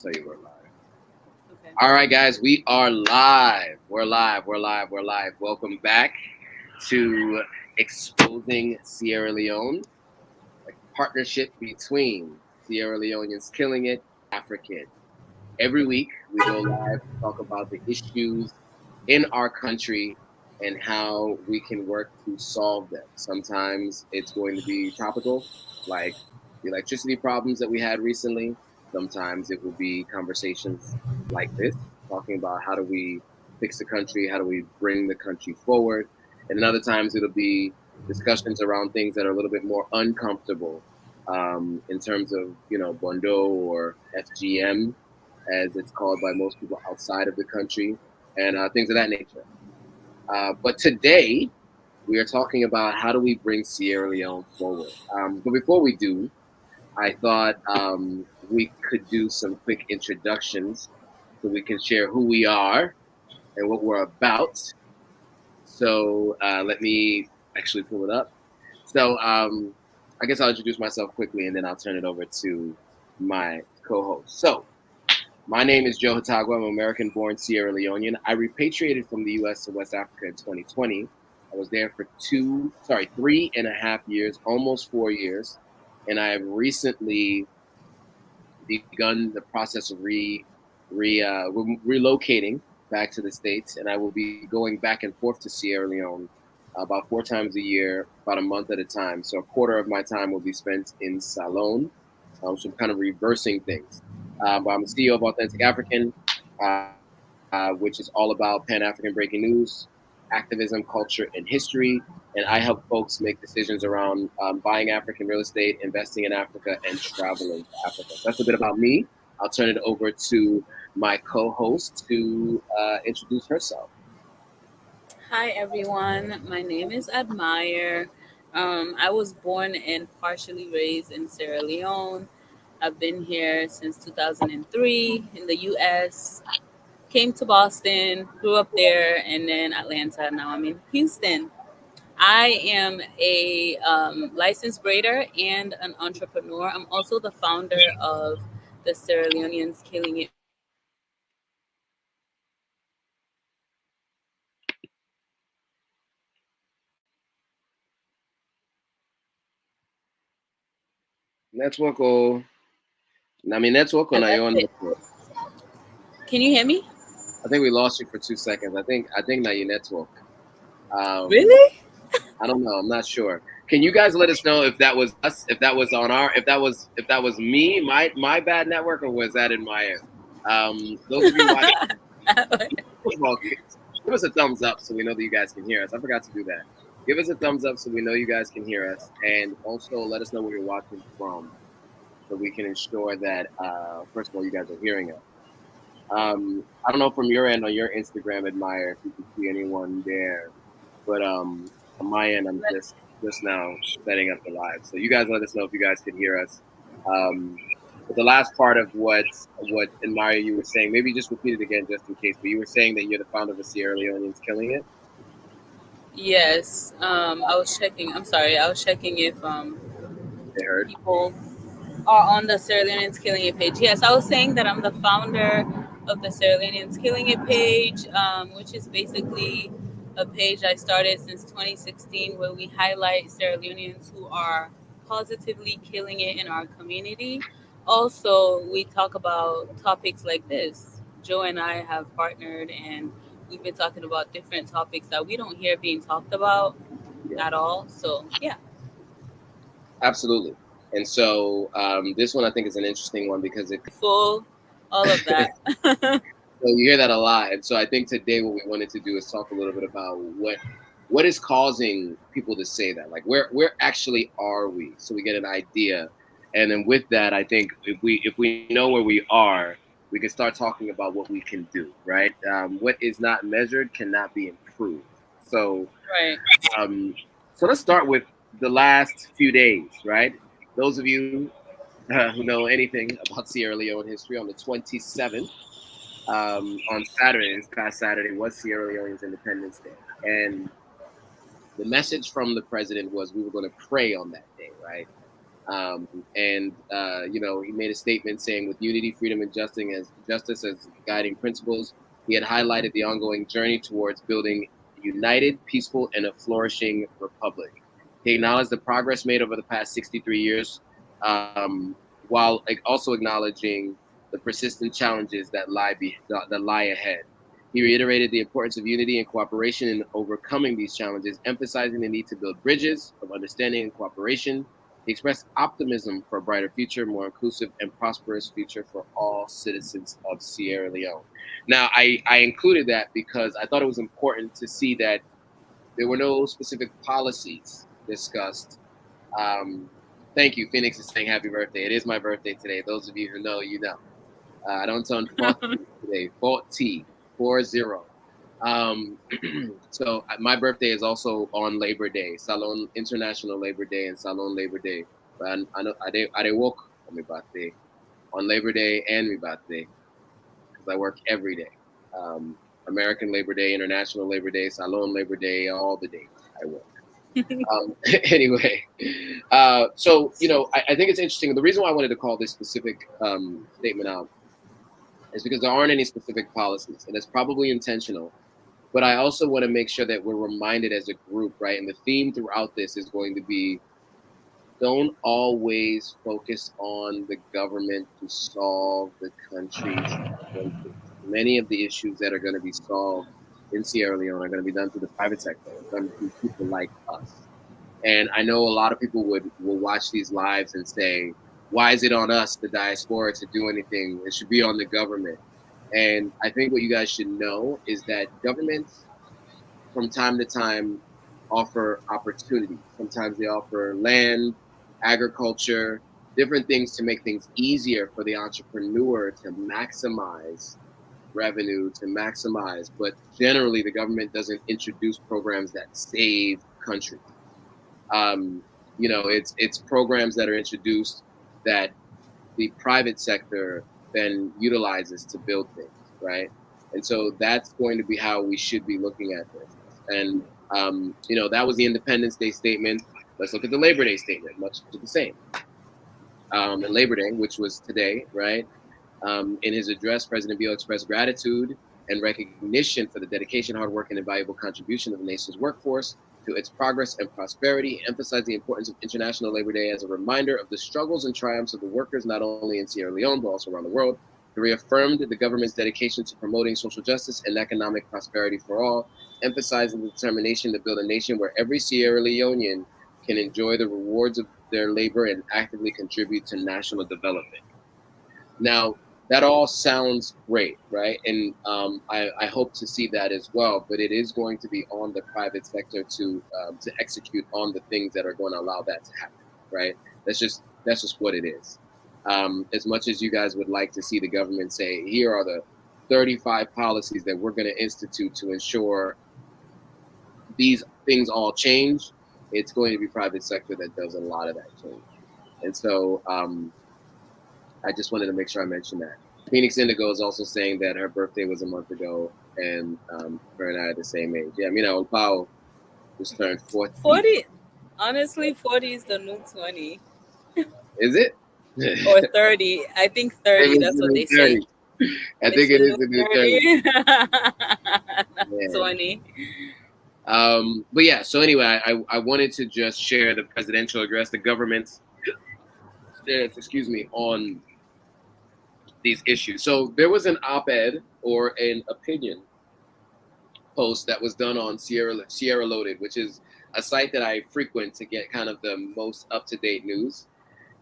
Tell you we're live. Okay. All right, guys, we are live. We're live. We're live. We're live. Welcome back to Exposing Sierra Leone, a partnership between Sierra Leoneans killing it, African. Every week we go live to talk about the issues in our country and how we can work to solve them. Sometimes it's going to be topical, like the electricity problems that we had recently. Sometimes it will be conversations like this, talking about how do we fix the country, how do we bring the country forward. And other times it'll be discussions around things that are a little bit more uncomfortable in terms of, Bondo or FGM, as it's called by most people outside of the country, and things of that nature. But today, we are talking about how do we bring Sierra Leone forward. But before we do, I thought we could do some quick introductions so we can share who we are and what we're about. So let me actually pull it up. So I guess I'll introduce myself quickly and then I'll turn it over to my co host. So, my name is Joe Hatagua. I'm an American-born Sierra Leonean. I repatriated from the U.S. to West Africa in 2020. I was there for 3.5 years, almost 4 years, and I have recently begun the process of relocating back to the States, and I will be going back and forth to Sierra Leone about 4 times a year, about a month at a time. So a quarter of my time will be spent in Salone, so I'm kind of reversing things. But I'm the CEO of Authentic African, which is all about Pan-African breaking news, activism, culture, and history. And I help folks make decisions around buying African real estate, investing in Africa, and traveling to Africa. So that's a bit about me. I'll turn it over to my co-host to introduce herself. Hi, everyone. My name is Admire. I was born and partially raised in Sierra Leone. I've been here since 2003 in the U.S. Came to Boston, grew up there, and then Atlanta. Now I'm in Houston. I am a licensed braider and an entrepreneur. I'm also the founder of the Sierra Leoneans Killing It page. Network o, network o Yeah, na that's your it. network. Can you hear me? I think we lost you for 2 seconds. I think now your network. Um, Really? I don't know. I'm not sure. Can you guys let us know if that was us, if that was on our, if that was me, my bad network, or was that in my end? Those of you watching, first of all, give us a thumbs up so we know that you guys can hear us. I forgot to do that. Give us a thumbs up so we know you guys can hear us, and also let us know where you're watching from, so we can ensure that first of all you guys are hearing us. I don't know from your end on your Instagram, Admire, if you can see anyone there, but on my end, I'm just now setting up the live. So you guys let us know if you guys can hear us. Um, but the last part of what Admire you were saying, maybe just repeat it again just in case. But you were saying that you're the founder of the Sierra Leoneans Killing It. Yes, I was checking. I'm sorry, I was checking if They heard. people are on the Sierra Leoneans Killing It page. Yes, I was saying that I'm the founder of the Sierra Leoneans Killing It page, which is basically a page I started since 2016 where we highlight Sierra Leoneans who are positively killing it in our community. Also, we talk about topics like this. Joe and I have partnered and we've been talking about different topics that we don't hear being talked about Yeah, at all. So, yeah, absolutely. And so this one I think is an interesting one because it. full, all of that. So you hear that a lot, and so I think today what we wanted to do is talk a little bit about what is causing people to say that, like where actually are we, so we get an idea, and then with that, I think if we know where we are, we can start talking about what we can do, right? What is not measured cannot be improved. So Right. um, so let's start with the last few days, right? Those of you who know anything about Sierra Leone history, on the 27th on Saturday, this past Saturday, was Sierra Leone's Independence Day. And the message from the president was we were going to pray on that day, right? He made a statement saying, with unity, freedom, and justice as guiding principles, he had highlighted the ongoing journey towards building a united, peaceful, and a flourishing republic. He acknowledged the progress made over the past 63 years, while also acknowledging the persistent challenges that lie ahead. He reiterated the importance of unity and cooperation in overcoming these challenges, emphasizing the need to build bridges of understanding and cooperation. He expressed optimism for a brighter future, more inclusive and prosperous future for all citizens of Sierra Leone. Now, I included that because I thought it was important to see that there were no specific policies discussed. Thank you. Phoenix is saying happy birthday. It is my birthday today. Those of you who know, you know. I don't turn 40 today. 40, 40. So my birthday is also on Labor Day, Salon International Labor Day and Salon Labor Day. But I know I work on my birthday, on Labor Day and my birthday, because I work every day. American Labor Day, International Labor Day, Salon Labor Day, all the days I work. Anyway, I think it's interesting. The reason why I wanted to call this specific statement out is because there aren't any specific policies, and it's probably intentional. But I also want to make sure that we're reminded as a group, right? And the theme throughout this is going to be, don't always focus on the government to solve the country's issues. Many of the issues that are going to be solved in Sierra Leone are going to be done through the private sector, done through people like us. And I know a lot of people will watch these lives and say, why is it on us, the diaspora, to do anything? It should be on the government. And I think what you guys should know is that governments from time to time offer opportunities. Sometimes they offer land, agriculture, different things to make things easier for the entrepreneur to maximize revenue, to maximize. But generally, the government doesn't introduce programs that save countries. It's programs that are introduced that the private sector then utilizes to build things, right? And so that's going to be how we should be looking at this. And that was the Independence Day statement. Let's look at the Labor Day statement, much the same. And Labor Day, which was today, right? In his address, President Biel expressed gratitude and recognition for the dedication, hard work, and invaluable contribution of the nation's workforce to its progress and prosperity, emphasized the importance of International Labor Day as a reminder of the struggles and triumphs of the workers, not only in Sierra Leone, but also around the world. He reaffirmed the government's dedication to promoting social justice and economic prosperity for all, emphasizing the determination to build a nation where every Sierra Leonean can enjoy the rewards of their labor and actively contribute to national development. Now, that all sounds great, right? And I hope to see that as well. But it is going to be on the private sector to execute on the things that are going to allow that to happen, right? That's just what it is. As much as you guys would like to see the government say, here are the 35 policies that we're going to institute to ensure these things all change, it's going to be private sector that does a lot of that change. And so I just wanted to make sure I mentioned that. Phoenix Indigo is also saying that her birthday was a month ago, and her and I are the same age. Yeah, Pao just turned 40. 40. Honestly, 40 is the new 20. Is it? Or 30. I think 30. That's what they 30. say. I think it is the new 30. 20. But yeah, so anyway, I wanted to just share the presidential address, the government's stance, on these issues. So there was an op-ed or an opinion post that was done on Sierra Loaded, which is a site that I frequent to get kind of the most up-to-date news.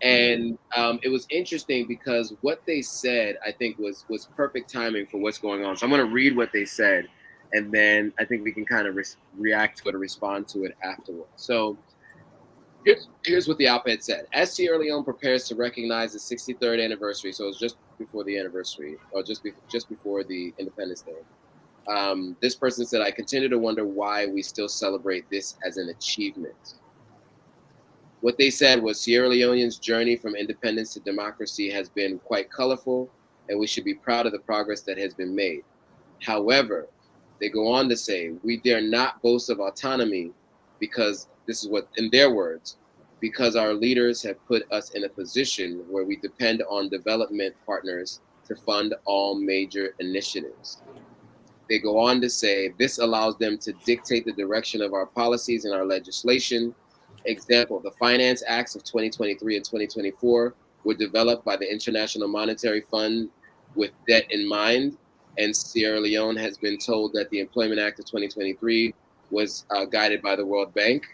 And it was interesting because what they said, I think, was perfect timing for what's going on. So I'm going to read what they said, and then I think we can kind of react to it or respond to it afterwards. So here's what the op-ed said. As Sierra Leone prepares to recognize the 63rd anniversary, so it's just before the anniversary, or just before the Independence Day, this person said, I continue to wonder why we still celebrate this as an achievement. What they said was Sierra Leone's journey from independence to democracy has been quite colorful, and we should be proud of the progress that has been made. However, they go on to say, we dare not boast of autonomy because this is what, in their words, because our leaders have put us in a position where we depend on development partners to fund all major initiatives. They go on to say this allows them to dictate the direction of our policies and our legislation. Example, the Finance Acts of 2023 and 2024 were developed by the International Monetary Fund with debt in mind, and Sierra Leone has been told that the Employment Act of 2023 was guided by the World Bank.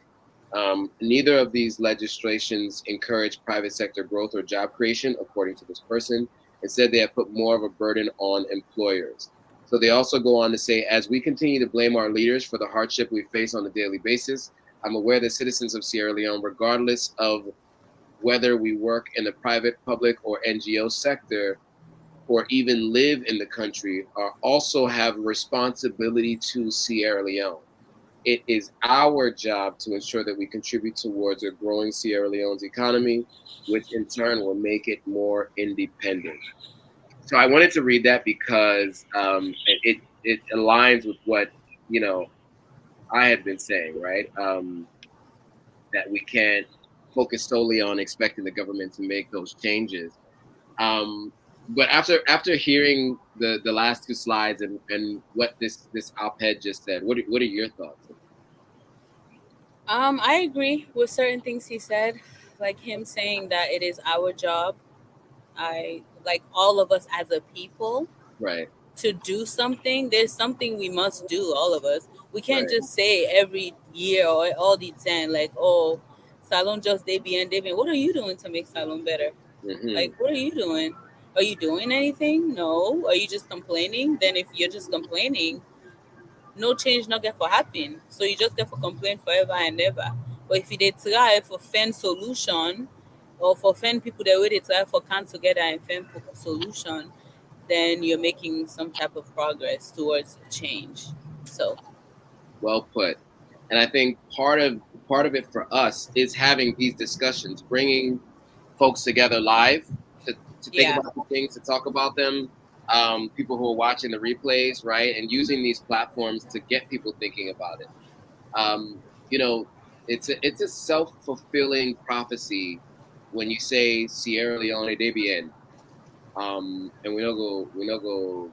Neither of these legislations encourage private sector growth or job creation, according to this person. Instead, they have put more of a burden on employers. So they also go on to say, as we continue to blame our leaders for the hardship we face on a daily basis, I'm aware that citizens of Sierra Leone, regardless of whether we work in the private, public, or NGO sector, or even live in the country, are also have responsibility to Sierra Leone. It is our job to ensure that we contribute towards a growing Sierra Leone's economy, which in turn will make it more independent. So I wanted to read that because it aligns with what you know I had been saying, right? That we can't focus solely on expecting the government to make those changes. Um, but after hearing the last two slides and what this op-ed just said, what are your thoughts? I agree with certain things he said, like him saying that it is our job. I like all of us as a people Right, to do something. There's something we must do, all of us. We can't right. just say every year or all the time, like, oh, Salon just they be and they be. What are you doing to make Salon better? Hmm. Like, what are you doing? Are you doing anything? No. Are you just complaining? Then if you're just complaining, no change not get for happen. So you just get for complain forever and ever. But if you did try for find solution or for find people that way they try for come together and find solution, then you're making some type of progress towards change. So Well put. And I think part of it for us is having these discussions, bringing folks together live to think yeah, about the things, to talk about them. People who are watching the replays, right, and using these platforms to get people thinking about it. Um, you know, it's a self fulfilling prophecy when you say Sierra Leone de bien, and we don't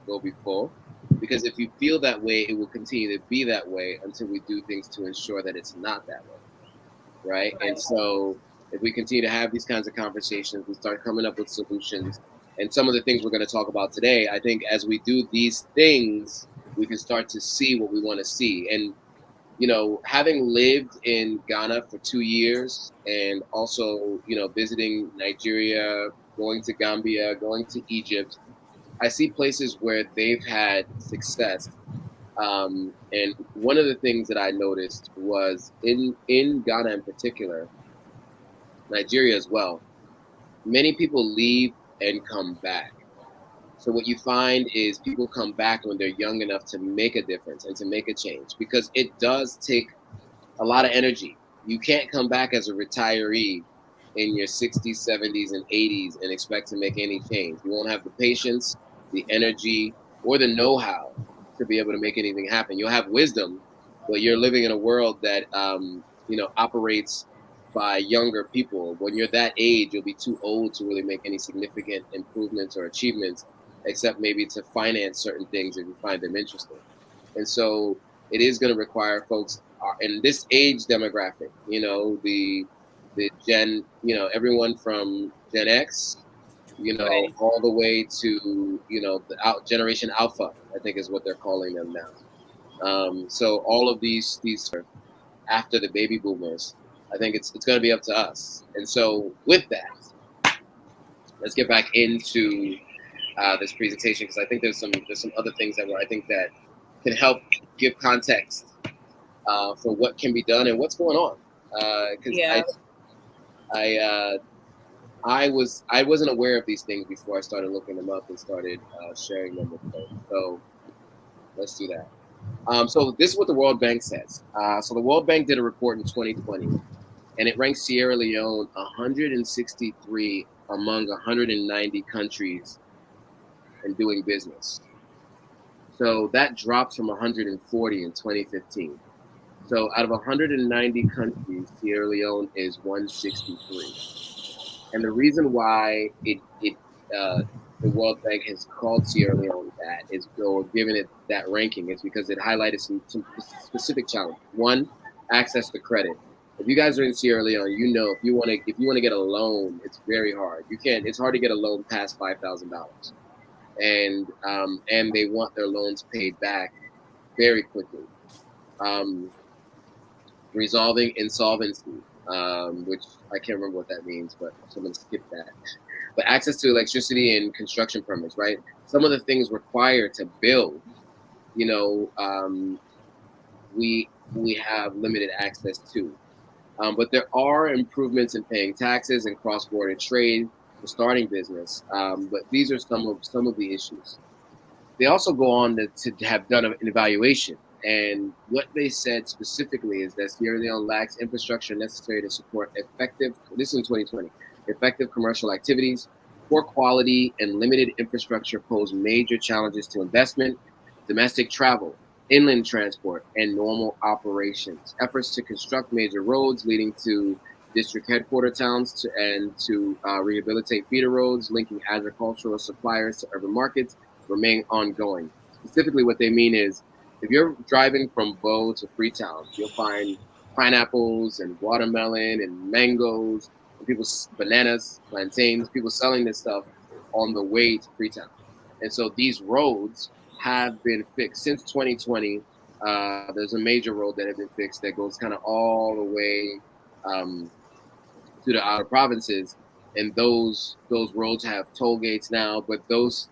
go before, because if you feel that way, it will continue to be that way until we do things to ensure that it's not that way, right? And right. so if we continue to have these kinds of conversations, we start coming up with solutions. And some of the things we're going to talk about today, I think as we do these things, we can start to see what we want to see. And having lived in Ghana for 2 years and also, visiting Nigeria, going to Gambia, going to Egypt, I see places where they've had success. And one of the things that I noticed was in Ghana in particular, Nigeria as well, many people leave and come back. So what you find is people come back when they're young enough to make a difference and to make a change, because it does take a lot of energy. You can't come back as a retiree in your 60s, 70s, and 80s and expect to make any change. You won't have the patience, the energy, or the know how to be able to make anything happen. You'll have wisdom, but you're living in a world that, operates by younger people. When you're that age, you'll be too old to really make any significant improvements or achievements, except maybe to finance certain things if you find them interesting. And so it is going to require folks in this age demographic, the Gen, everyone from Gen X, Right. all the way to, the Generation Alpha, I think is what they're calling them now. So all of these after the baby boomers, I think it's going to be up to us. And so with that, let's get back into this presentation, because I think there's some other things that I think that can help give context for what can be done and what's going on. Because Yeah. I I wasn't aware of these things before I started looking them up and started sharing them with folks. So let's do that. So this is what the World Bank says. So the World Bank did a report in 2020, and it ranked Sierra Leone 163 among 190 countries in doing business. So that dropped from 140 in 2015. So out of 190 countries, Sierra Leone is 163. And the reason why uh, the World Bank has called Sierra Leone that is, or given it that ranking, is because it highlighted some specific challenges. One, access to credit. If you guys are in Sierra Leone, you know if you want to get a loan, it's very hard. You can't. It's hard to get a loan past $5,000, and they want their loans paid back very quickly. Um, Resolving insolvency, which I can't remember what that means, but so I'm going to skip that. But access to electricity and construction permits, right? Some of the things required to build, you know, we have limited access to. But there are improvements in paying taxes and cross-border trade for starting business. But these are some of the issues. They also go on to have done an evaluation. And what they said specifically is that Sierra Leone lacks infrastructure necessary to support effective, this is in 2020, effective commercial activities. Poor quality and limited infrastructure pose major challenges to investment, domestic travel, inland transport, and normal operations. Efforts to construct major roads leading to district headquarter towns and to rehabilitate feeder roads linking agricultural suppliers to urban markets remain ongoing. Specifically, what they mean is if you're driving from Bo to Freetown, you'll find pineapples and watermelon and mangoes and bananas, plantains, people selling this stuff on the way to Freetown. And so these roads have been fixed since 2020. There's a major road that has been fixed that goes kind of all the way um, to the outer provinces, and those roads have toll gates now. But those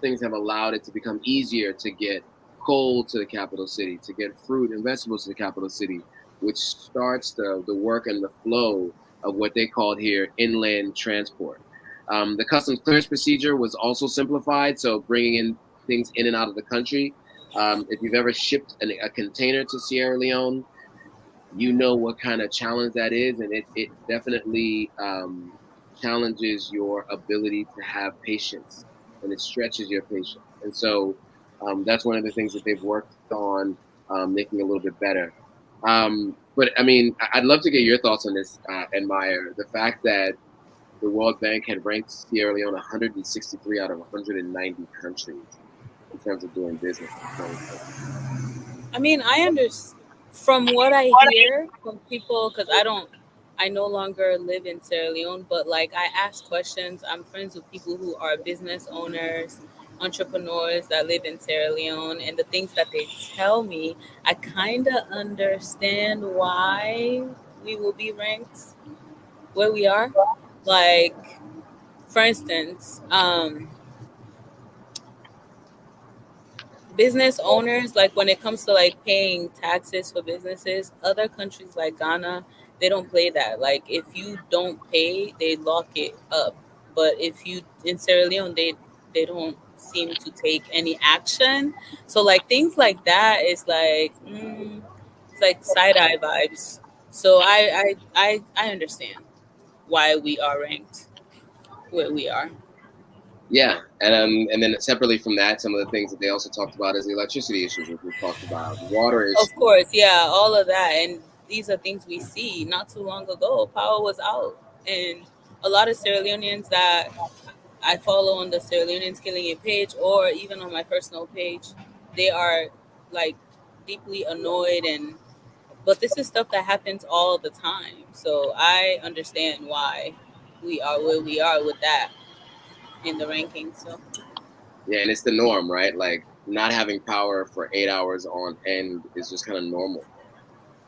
things have allowed it to become easier to get coal to the capital city, to get fruit and vegetables to the capital city, which starts the work and the flow of what they called here inland transport. The customs clearance procedure was also simplified, so bringing in things in and out of the country. If you've ever shipped a container to Sierra Leone, you know what kind of challenge that is, and it definitely challenges your ability to have patience, and it stretches your patience. And so that's one of the things that they've worked on making a little bit better. But I mean, I'd love to get your thoughts on this, Admire. The fact that the World Bank had ranked Sierra Leone 163 out of 190 countries in terms of doing business in 2020. I mean, I understand from what I hear from people because I no longer live in Sierra Leone, but like I ask questions. I'm friends with people who are business owners, entrepreneurs that live in Sierra Leone, and the things that they tell me, I kind of understand why we will be ranked where we are. Like, for instance, business owners, like when it comes to like paying taxes for businesses, other countries like Ghana, they don't play that. Like if you don't pay, they lock it up. But if you in Sierra Leone, they don't seem to take any action. So like things like that is like it's like side eye vibes. So I understand why we are ranked where we are. Yeah, and then separately from that, some of the things that they also talked about is the electricity issues, which we've talked about, water Of issues. course, yeah, all of that. And these are things we see. Not too long ago, power was out. And a lot of Sierra Leoneans that I follow on the Sierra Leoneans Killing It page or even on my personal page, they are like deeply annoyed. And but this is stuff that happens all the time. So I understand why we are where we are with that in the rankings. So Yeah, and it's the norm, right? Like not having power for 8 hours on end is just kind of normal,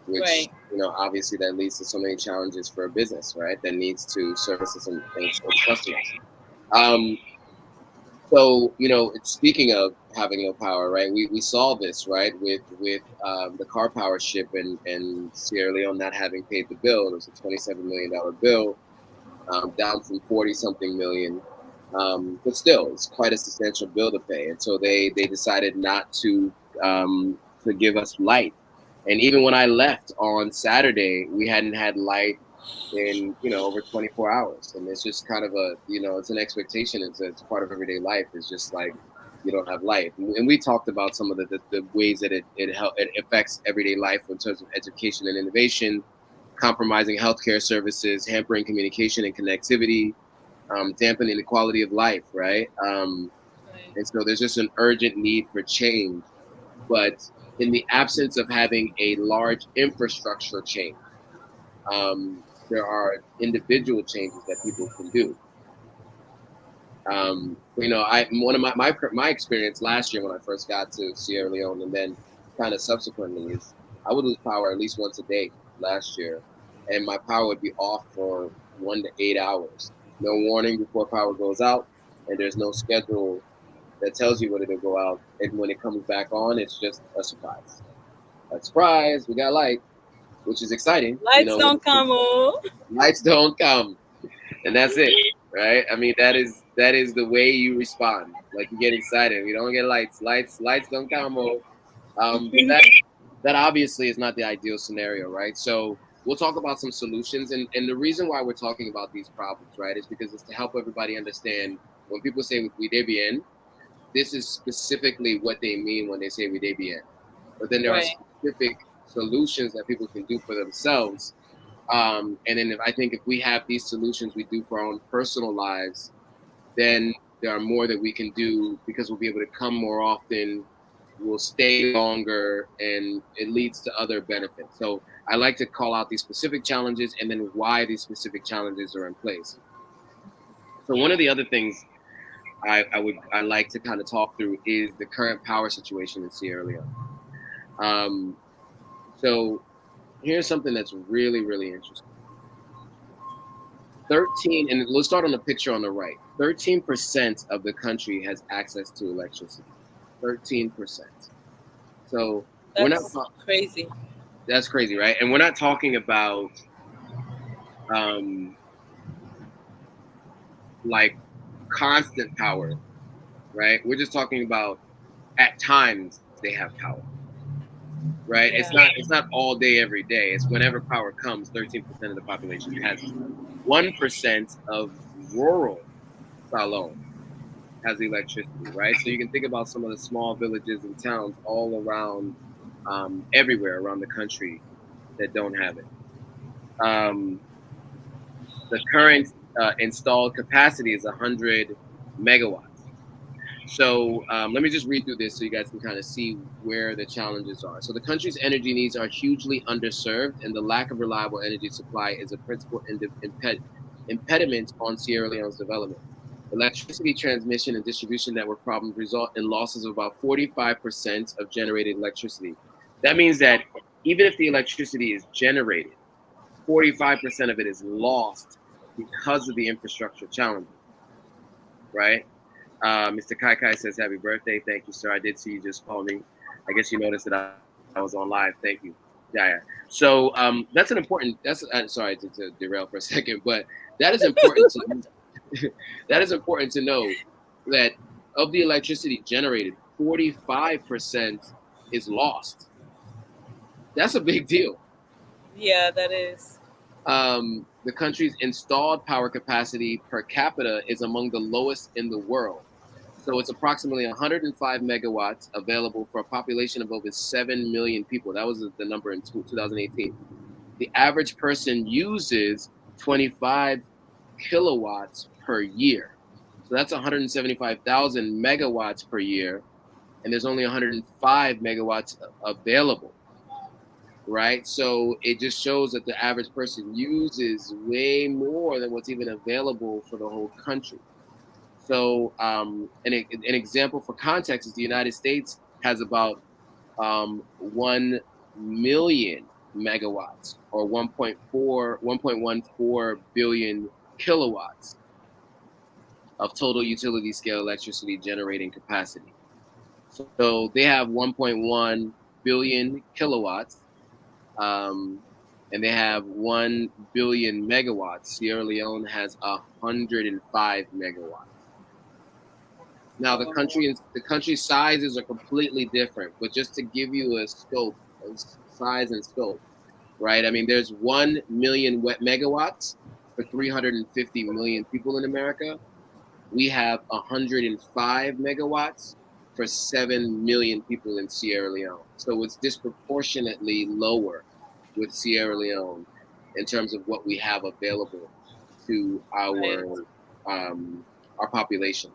which right. obviously that leads to so many challenges for a business, right? That needs to service its customers. Um, So, speaking of having no power, right? We saw this, right, with the car power ship and Sierra Leone not having paid the bill. It was a $27 million bill, down from 40 something million. But still, it's quite a substantial bill to pay. And so they decided not to give us light. And even when I left on Saturday, we hadn't had light in over 24 hours, and it's just kind of it's an expectation. It's part of everyday life. It's just like you don't have light. And we talked about some of the ways that it affects everyday life in terms of education and innovation, compromising healthcare services, hampering communication and connectivity, dampening the quality of life, right? Right. And so there's just an urgent need for change. But in the absence of having a large infrastructure change, there are individual changes that people can do. I one of my experience last year when I first got to Sierra Leone, and then kind of subsequently, is I would lose power at least once a day last year, and my power would be off for 1 to 8 hours. No warning before power goes out, and there's no schedule that tells you when it'll go out. And when it comes back on, it's just a surprise. A surprise, we got light, which is exciting. Lights When don't come on. lights don't come, and that's it, right? I mean, that is the way you respond. Like you get excited. We don't get lights don't come on. But that obviously is not the ideal scenario, right? So we'll talk about some solutions, and the reason why we're talking about these problems, right, is because it's to help everybody understand when people say we de bien, this is specifically what they mean when they say we de bien. But then there are Right. specific solutions that people can do for themselves. And then I think if we have these solutions we do for our own personal lives, then there are more that we can do because we'll be able to come more often, we'll stay longer, and it leads to other benefits. So I like to call out these specific challenges and then why these specific challenges are in place. So one of the other things I like to kind of talk through is the current power situation in Sierra Leone. Um, so here's something that's really, really interesting. 13, and let's start on the picture on the right. 13% of the country has access to electricity. 13%. So we're not, That's crazy. that's crazy, right? And we're not talking about um, like constant power, right? We're just talking about at times they have power, right? Yeah. It's not all day every day. It's whenever power comes. 13% of the population has it. 1% of rural Salone has electricity, right? So you can think about some of the small villages and towns all around, everywhere around the country that don't have it. Um, the current installed capacity is 100 megawatts. So let me just read through this so you guys can kind of see where the challenges are. So the country's energy needs are hugely underserved, and the lack of reliable energy supply is a principal impediment on Sierra Leone's development. Electricity transmission and distribution network problems result in losses of about 45% of generated electricity. That means that even if the electricity is generated, 45% of it is lost because of the infrastructure challenges, right? Mr. Kai Kai says, "Happy birthday. Thank you, sir. I did see you just call me. I guess you noticed that I was on live. Thank you. Yeah. So that's an important, sorry to derail for a second, but that is important to, that is important to know that of the electricity generated, 45% is lost. That's a big deal. Yeah, that is. The country's installed power capacity per capita is among the lowest in the world. So it's approximately 105 megawatts available for a population of over 7 million people. That was the number in 2018. The average person uses 25 kilowatts per year. So that's 175,000 megawatts per year, and there's only 105 megawatts available, right? So it just shows that the average person uses way more than what's even available for the whole country. So an example for context is the United States has about 1 million megawatts or 1.14 billion kilowatts of total utility scale electricity generating capacity. So they have 1.1 billion kilowatts, um, and they have 1 billion megawatts. Sierra Leone has 105 megawatts. Now the country's sizes are completely different, but just to give you a scope, a size and scope, right? I mean, there's 1 million megawatts for 350 million people in America. We have 105 megawatts for 7 million people in Sierra Leone. So it's disproportionately lower with Sierra Leone in terms of what we have available to Right. um, our population.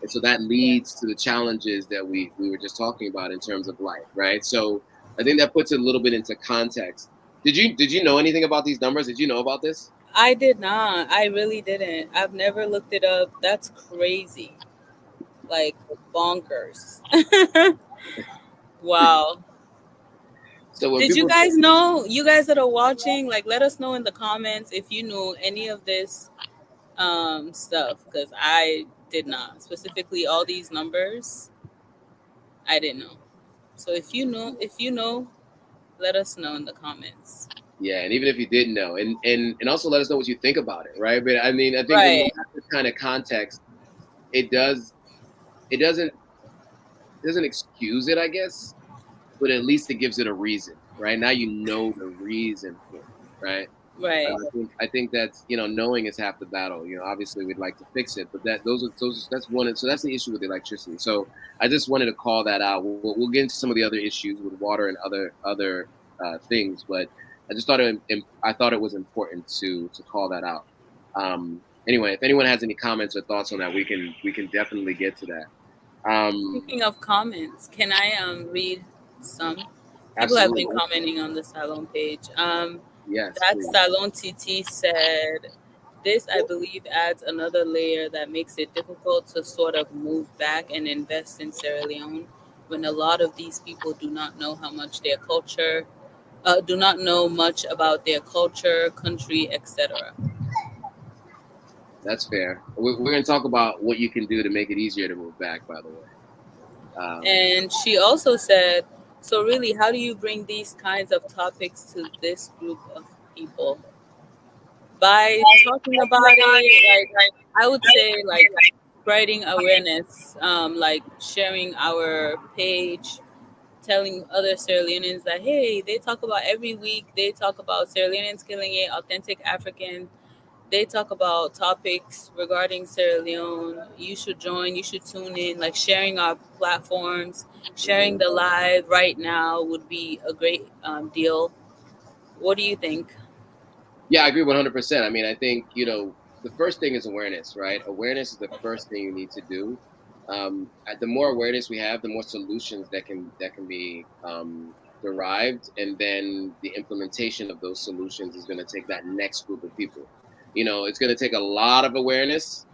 And so that Yeah. leads to the challenges that we were just talking about in terms of life, right? So I think that puts it a little bit into context. Did you know anything about these numbers? Did you know about this? I did not. I really didn't. I've never looked it up. That's crazy. Like bonkers. Wow. So when Did you people guys know, you guys that are watching, like let us know in the comments if you knew any of this stuff, because I did not. Specifically all these numbers, I didn't know. So if you know, let us know in the comments. Yeah, and even if you didn't know, and also let us know what you think about it, right? But I mean, I think when you Right. have this kind of context, it does it doesn't excuse it, I guess, but at least it gives it a reason, right? Now you know the reason for it, right? Right. I think that's knowing is half the battle. Obviously we'd like to fix it, but that's one. So that's the issue with electricity. So I just wanted to call that out. We'll get into some of the other issues with water and other things, but I thought it was important to call that out. Anyway, if anyone has any comments or thoughts on that, we can definitely get to that. Speaking of comments, can I read some? People have been Absolutely, commenting on the Salon page. yes, That please. Salon TT said, "This, I believe, adds another layer that makes it difficult to sort of move back and invest in Sierra Leone when a lot of these people do not know how much their culture, do not know much about their culture, country, etc." That's fair. We're going to talk about what you can do to make it easier to move back. By the way, And she also said, "So really, how do you bring these kinds of topics to this group of people?" By talking about it, like I would say, like spreading awareness, like sharing our page, telling other Sierra Leoneans that hey, they talk about every week. They talk about Sierra Leoneans killing it, authentic African. They talk about topics regarding Sierra Leone. You should join. You should tune in. Like sharing our platforms, sharing mhm. the live right now would be a great deal. What do you think? Yeah, I agree 100%. I mean, I think the first thing is awareness, right? Awareness is the first thing you need to do. The more awareness we have, the more solutions that can be derived, and then the implementation of those solutions is going to take that next group of people. It's going to take a lot of awareness.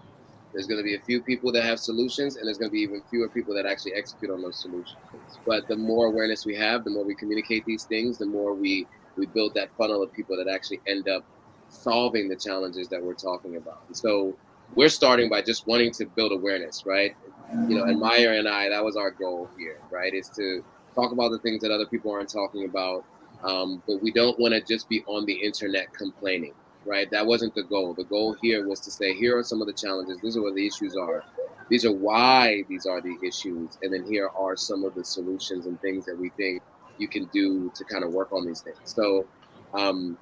There's going to be a few people that have solutions, and there's going to be even fewer people that actually execute on those solutions. But the more awareness we have, the more we communicate these things, the more we build that funnel of people that actually end up solving the challenges that we're talking about. And so we're starting by just wanting to build awareness, right? And Maya and I, that was our goal here, right? Is to talk about the things that other people aren't talking about. But we don't want to just be on the internet complaining, right? That wasn't the goal. The goal here was to say, here are some of the challenges. These are what the issues are. These are why these are the issues. And then here are some of the solutions and things that we think you can do to kind of work on these things. So, um,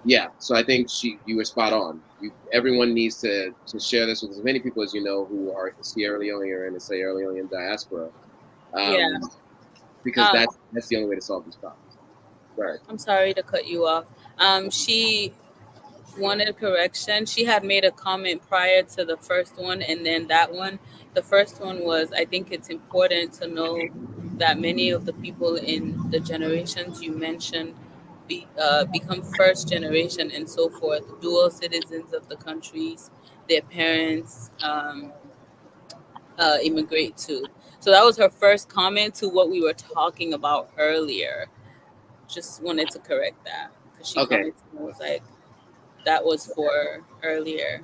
yeah, so I think you were spot on. Everyone needs to share this with as many people as you know who are Sierra Leone or in the Sierra Leonean diaspora, Yeah. um, because Um, that's the only way to solve these problems. Right. I'm sorry to cut you off. She wanted a correction. She had made a comment prior to the first one and then that one. The first one was, I think it's important to know that many of the people in the generations you mentioned become first generation and so forth, dual citizens of the countries their parents immigrate to. So that was her first comment to what we were talking about earlier. Just wanted to correct that because she Okay. commented and was like, that was for earlier.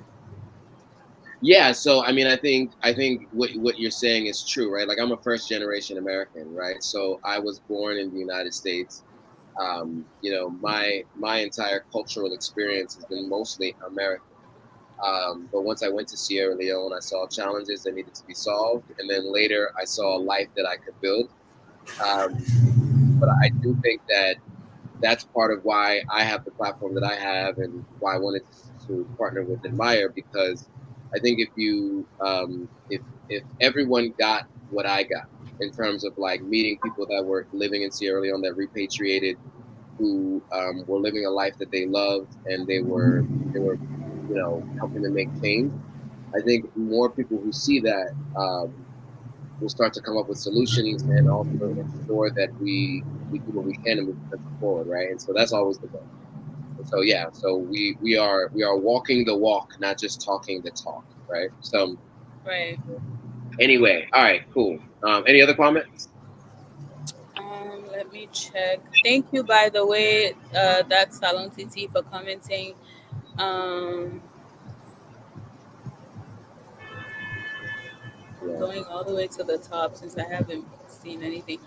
Yeah. So I mean, I think what you're saying is true, right? Like I'm a first generation American, right? So I was born in the United States. My entire cultural experience has been mostly American. But once I went to Sierra Leone, I saw challenges that needed to be solved, and then later I saw a life that I could build. Um, but I do think that that's part of why I have the platform that I have, and why I wanted to partner with Admire, because I think if everyone got what I got in terms of like meeting people that were living in Sierra Leone that repatriated, who were living a life that they loved, and they were helping to make change. I think more people who see that will start to come up with solutions and also ensure that we do what we can to move the country forward, right? And so that's always the goal. And so yeah, so we are walking the walk, not just talking the talk, right? So Right. anyway, all right, cool. Any other comments? Let me check. Thank you, by the way, that Salon TT for commenting. Um, I'm Yeah. going all the way to the top since I haven't seen anything.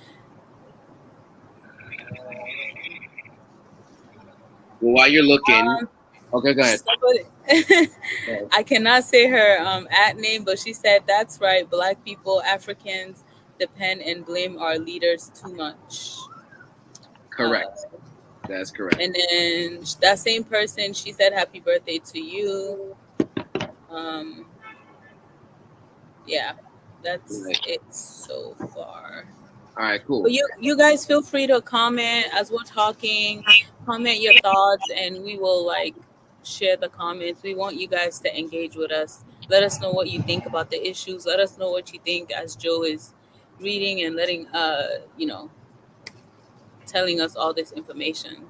Well, while you're looking, Um, okay, go ahead. somebody, Go ahead. I cannot say her at name, but she said that's right. Black people, Africans, depend and blame our leaders too much. Uh, Correct. That's correct. and then that same person, she said, "Happy birthday to you." Um, yeah, that's Right. it so far. All right, But cool. you guys feel free to comment as we're talking. Comment your thoughts, and we will like share the comments. We want you guys to engage with us. Let us know what you think about the issues. Let us know what you think as Joe is reading and letting telling us all this information.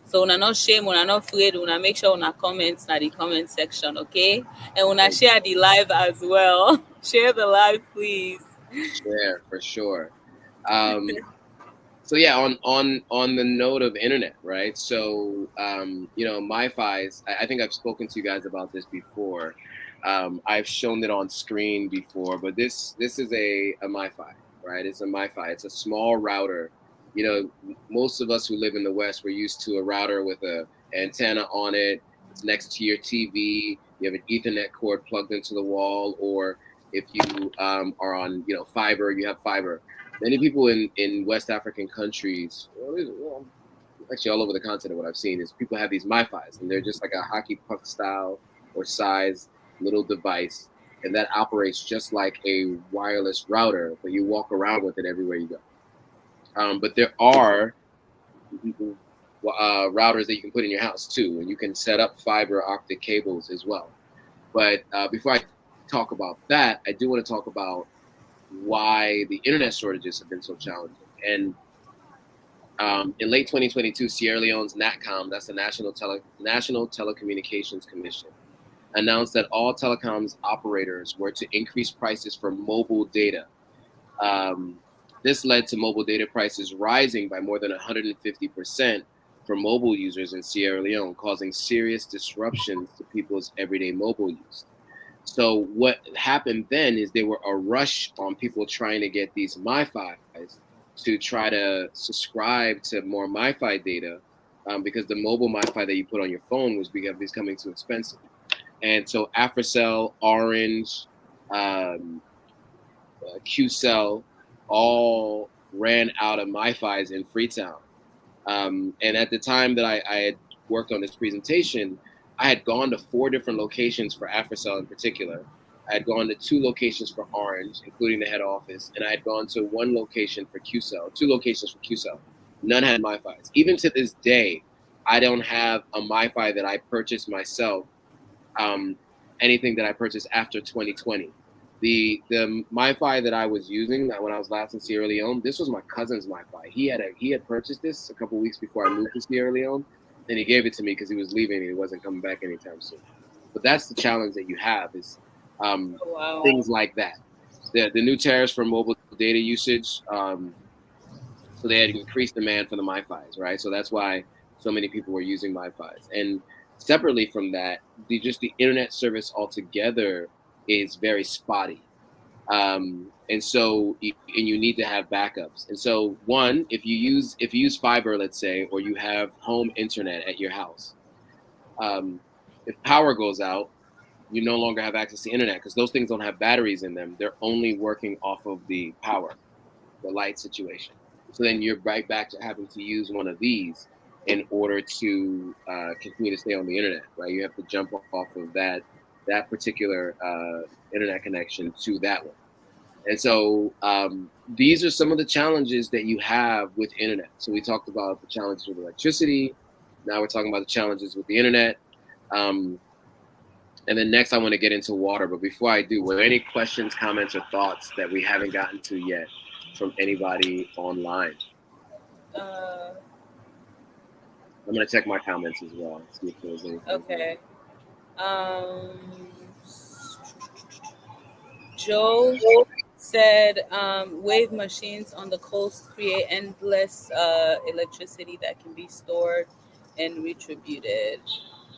So una no shame, una no afraid, una make sure una comments na the comment section, okay? And una share the live as well. Share the live, please. Share for sure. Um, so yeah, on the note of internet, right? So MiFi's. I think I've spoken to you guys about this before. I've shown it on screen before, but this is a MiFi, right? It's a MiFi. It's a small router. Most of us who live in the West, we're used to a router with a antenna on it. It's next to your TV. You have an Ethernet cord plugged into the wall, or if you are on fiber, you have fiber. Many people in West African countries, actually all over the continent, what I've seen is people have these MiFis, and they're just like a hockey puck style or size little device, and that operates just like a wireless router, but you walk around with it everywhere you go. But there are routers that you can put in your house too, and you can set up fiber optic cables as well. But before I talk about that, I do want to talk about why the internet shortages have been so challenging. And in late 2022, Sierra Leone's NatCom, that's the National Telecommunications Commission, announced that all telecoms operators were to increase prices for mobile data. Um, this led to mobile data prices rising by more than 150% for mobile users in Sierra Leone, causing serious disruptions to people's everyday mobile use. So what happened then is there were a rush on people trying to get these MiFis to try to subscribe to more MiFi data, because the mobile MiFi that you put on your phone was becoming too expensive. And so Africell, Orange, um, QCell all ran out of MiFis in Freetown. And at the time that I had worked on this presentation, I had gone to 4 different locations for Africell in particular. I had gone to 2 locations for Orange, including the head office, and I had gone to 1 location for QCell, 2 locations for QCell. None had MiFis. Even to this day, I don't have a MiFi that I purchased myself, um, anything that I purchased after 2020. The MiFi that I was using when I was last in Sierra Leone, this was my cousin's MiFi. He had purchased this a couple of weeks before I moved to Sierra Leone, and he gave it to me because he was leaving and he wasn't coming back anytime soon. But that's the challenge that you have is um, Oh, wow. things like that. The new tariffs for mobile data usage, so they had increased demand for the MiFis, right? So that's why so many people were using MiFis. And separately from that, just the internet service altogether is very spotty. And so and you need to have backups. And so one, if you use fiber, let's say, or you have home internet at your house, if power goes out, you no longer have access to internet because those things don't have batteries in them. They're only working off of the power, the light situation. So then you're right back to having to use one of these in order to continue to stay on the internet, right? You have to jump off of that that particular internet connection to that one. And so these are some of the challenges that you have with internet. So we talked about the challenges with electricity. Now we're talking about the challenges with the internet. Um, and then next I want to get into water. But before I do, were there any questions, comments, or thoughts that we haven't gotten to yet from anybody online? Uh, I'm going to check my comments as well, see if there's anything. okay. Um, Joe said wave machines on the coast create endless electricity that can be stored and retributed.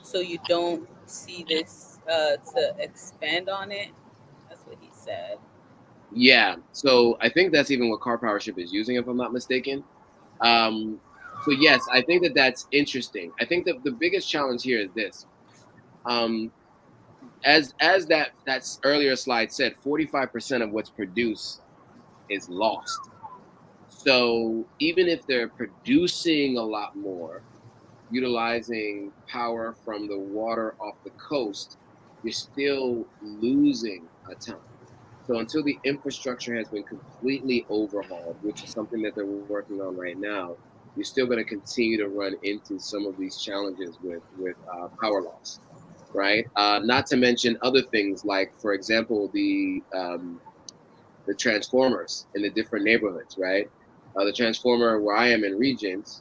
So you don't see this to expand on it. That's what he said. Yeah, so I think that's even what Car Powership is using, if I'm not mistaken. So yes, I think that that's interesting. I think that the biggest challenge here is this. Um, as that earlier slide said, 45% of what's produced is lost. So even if they're producing a lot more, utilizing power from the water off the coast, you're still losing a ton. So until the infrastructure has been completely overhauled, which is something that they're working on right now, you're still going to continue to run into some of these challenges with power loss, right? Not to mention other things like, for example, the transformers in the different neighborhoods, right? The transformer where I am in Regent,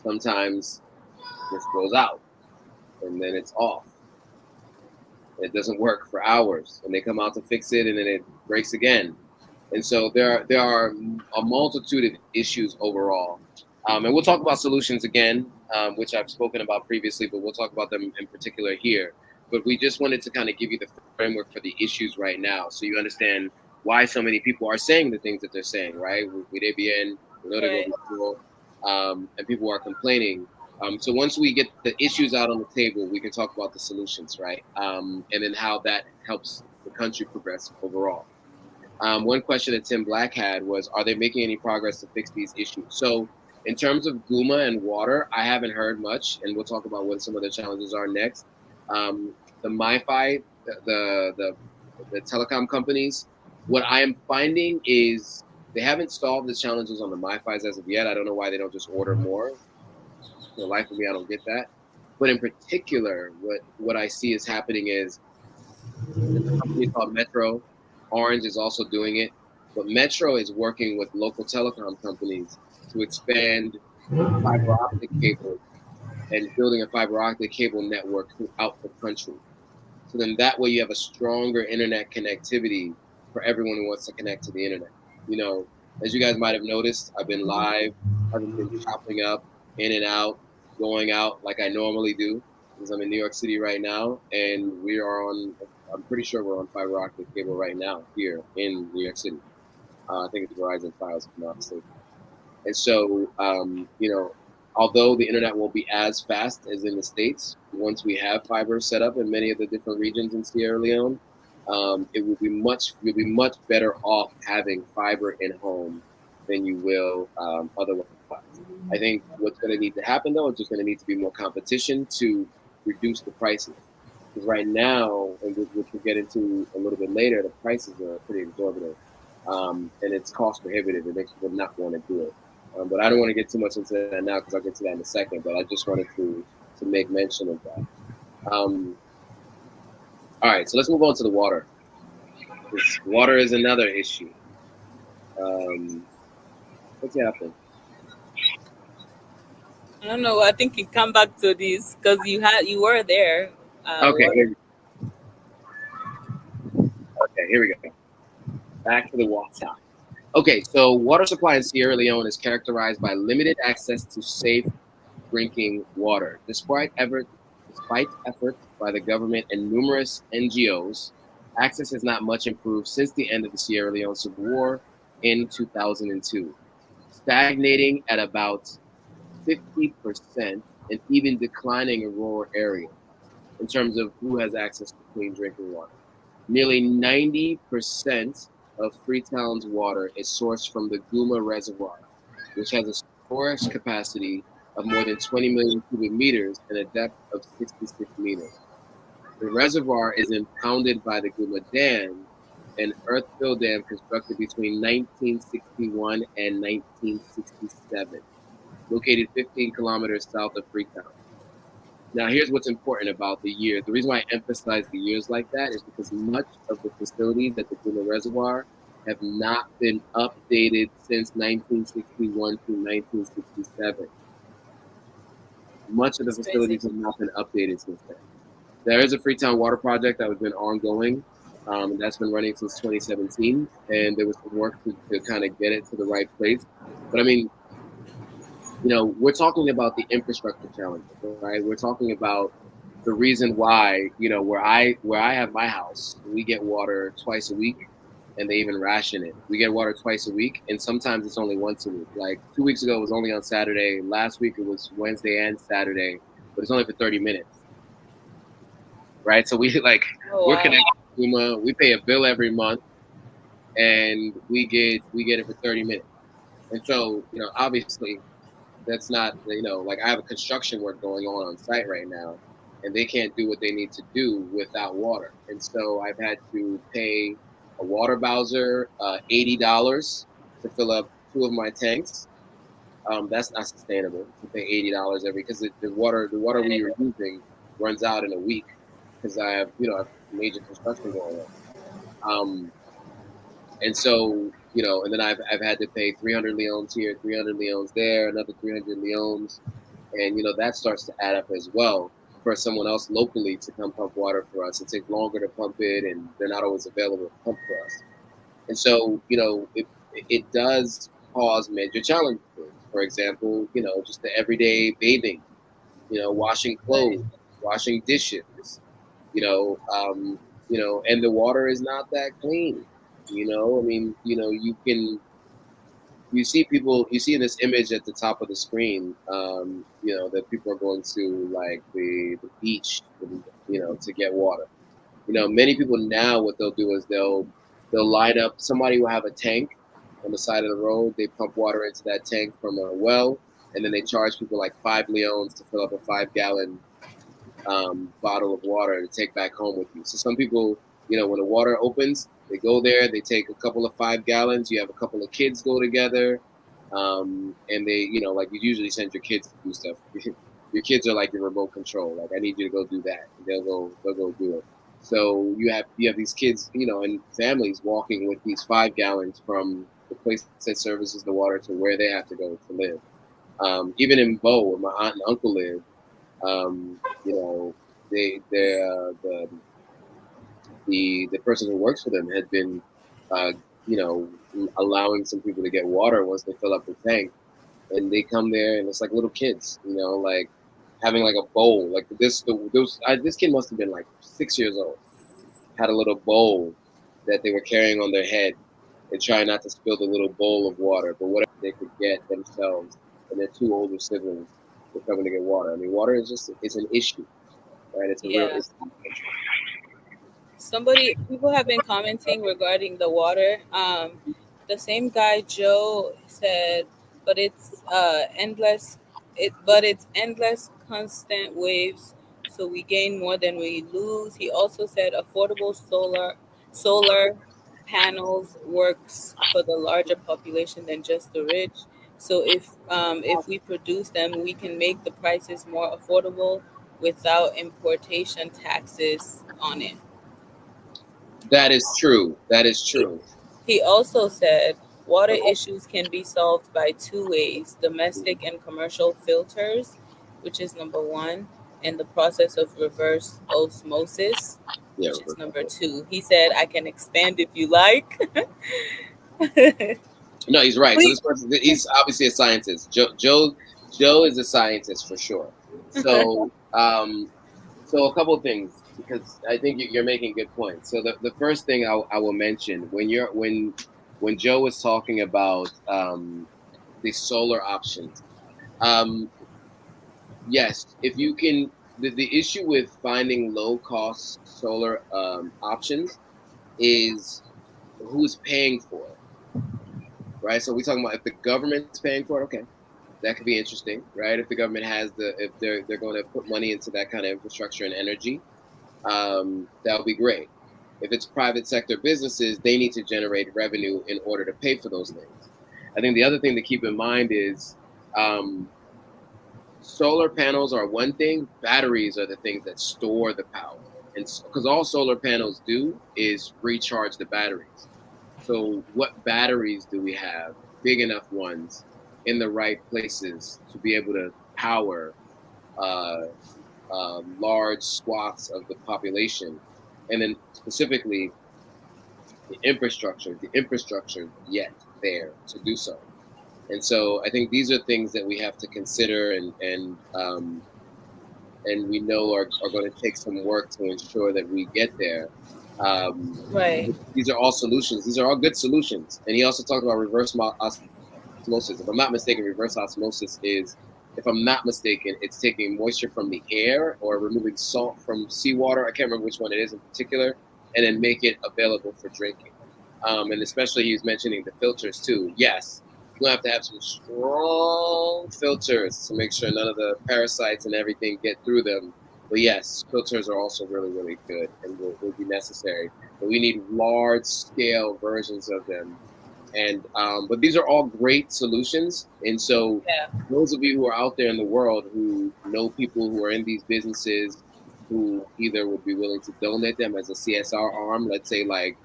sometimes just goes out and then it's off. It doesn't work for hours, and they come out to fix it, and then it breaks again. And so there are a multitude of issues overall, and we'll talk about solutions again, which I've spoken about previously, but we'll talk about them in particular here. But we just wanted to kind of give you the framework for the issues right now, so you understand why so many people are saying the things that they're saying. Right? We they be in, we know they're going Right. to be cool, and people are complaining. So once we get the issues out on the table, we can talk about the solutions, right? And then how that helps the country progress overall. One question that Tim Black had was, are they making any progress to fix these issues? So in terms of Guma and water, I haven't heard much, and we'll talk about what some of the challenges are next. The MiFi, the telecom companies, what I am finding is they haven't solved the challenges on the MiFis as of yet. I don't know why they don't just order more. For the life of me, I don't get that. But in particular, what I see is happening is there's a company called Metro. Orange is also doing it, but Metro is working with local telecom companies to expand fiber optic cables and building a fiber optic cable network throughout the country. So then that way you have a stronger internet connectivity for everyone who wants to connect to the internet. You know, as you guys might have noticed, I've been live, I've been chopping up, in and out, going out like I normally do, because I'm in New York City right now, and we are on. I'm pretty sure we're on fiber optic cable right now here in New York City. I think it's Verizon Files, if I'm not mistaken. And so, although the internet won't be as fast as in the States, once we have fiber set up in many of the different regions in Sierra Leone, you'll be much better off having fiber in home than you will otherwise. I think what's going to need to happen though is just going to need to be more competition to reduce the prices. Because right now, and which we'll get into a little bit later, the prices are pretty exorbitant, and it's cost prohibitive. It makes people not want to do it. But I don't want to get too much into that now because I'll get to that in a second. But I just wanted to make mention of that. All right, so let's move on to the water. This water is another issue. What's happening? I don't know. I think you come back to this because you were there. Okay, What? here we go. Back to the water. Okay, so water supply in Sierra Leone is characterized by limited access to safe drinking water. Despite efforts by the government and numerous NGOs, access has not much improved since the end of the Sierra Leone Civil War in 2002, stagnating at about 50% and even declining in rural areas in terms of who has access to clean drinking water. Nearly 90% of Freetown's water is sourced from the Guma Reservoir, which has a storage capacity of more than 20 million cubic meters and a depth of 66 meters. The reservoir is impounded by the Guma Dam, an earth-fill dam constructed between 1961 and 1967, located 15 kilometers south of Freetown. Now, here's what's important about the years. The reason why I emphasize the years like that is because much of the facilities at the Guma Reservoir have not been updated since 1961 to 1967. Much of the It's crazy. facilities have not been updated since then. There is a Freetown Water project that has been ongoing, and that's been running since 2017, and there was some work to kind of get it to the right place. But I mean, we're talking about the infrastructure challenges, right? We're talking about the reason why, where I have my house, we get water twice a week, and they even ration it. We get water twice a week, and sometimes it's only once a week. Like 2 weeks ago, it was only on Saturday. Last week, it was Wednesday and Saturday, but it's only for 30 minutes, right? So Oh we're wow. connected to Puma. We pay a bill every month, and we get it for 30 minutes. And so, obviously, that's not, like I have a construction work going on site right now, and they can't do what they need to do without water. And so I've had to pay a water bowser $80 to fill up two of my tanks. That's not sustainable to pay $80 every, because the water we Right. were using runs out in a week, because I have major construction going on. And so, and then I've had to pay 300 leones here, 300 leones there, another 300 leones, and that starts to add up as well for someone else locally to come pump water for us. It takes longer to pump it, and they're not always available to pump for us. And so, it does cause major challenges. For example, just the everyday bathing, washing Right. clothes, washing dishes, and the water is not that clean. I mean, you see in this image at the top of the screen, that people are going to like the beach, to get water. Many people now, what they'll do is they'll line up. Somebody will have a tank on the side of the road. They pump water into that tank from a well, and then they charge people like 5 leones to fill up a 5 gallon bottle of water to take back home with you. So some people, when the water opens, they go there, they take a couple of 5 gallons. You have a couple of kids go together, and they, like you usually send your kids to do stuff. Your kids are like your remote control. Like, I need you to go do that. And they'll go do it. So you have these kids, and families walking with these 5 gallons from the place that services the water to where they have to go to live. Even in Bow, where my aunt and uncle live, you know, the person who works for them had been, uh, you know, allowing some people to get water once they fill up the tank, and they come there and it's like little kids, like having like a bowl, like this kid must have been like 6 years old, had a little bowl that they were carrying on their head and trying not to spill the little bowl of water, but whatever they could get themselves, and their two older siblings were coming to get water. I mean, water is it's an issue, right? It's a real Yeah. issue. People have been commenting regarding the water. The same guy Joe said, but it's endless constant waves, so we gain more than we lose. He also said affordable solar panels works for the larger population than just the rich. So if we produce them, we can make the prices more affordable without importation taxes on it. That is true. That is He, true. he also said water issues can be solved by two ways: domestic and commercial filters, which is number one, and the process of reverse osmosis, Yeah. which is number two. He said, I can expand if you like. No, he's right. So Please. this person, he's obviously a scientist. Joe is a scientist for sure. So, so a couple of things, because I think you're making good points. So the first thing I will mention, when Joe was talking about the solar options, um, yes, if you can, the issue with finding low cost solar options is who's paying for it, right? So we're talking about if the government's paying for it, okay, that could be interesting, right? If the government has if they're going to put money into that kind of infrastructure and energy. that would be great. If it's private sector businesses, they need to generate revenue in order to pay for those things. I think the other thing to keep in mind is um, solar panels are one thing, batteries are the things that store the power. And because all solar panels do is recharge the batteries. So, what batteries do we have, big enough ones, in the right places to be able to power uh, large swaths of the population? And then specifically, the infrastructure yet there to do so. And so I think these are things that we have to consider and we know are going to take some work to ensure that we get there. Um, Right. these are all solutions. These are all good solutions. And he also talked about osmosis. If I'm not mistaken, reverse osmosis is, if I'm not mistaken, it's taking moisture from the air or removing salt from seawater. I can't remember which one it is in particular, and then make it available for drinking. And especially he was mentioning the filters too. Yes, you're gonna have some strong filters to make sure none of the parasites and everything get through them. But yes, filters are also really, really good and will be necessary. But we need large scale versions of them. And but these are all great solutions. And so Yeah. those of you who are out there in the world who know people who are in these businesses who either would be willing to donate them as a CSR arm, let's say like,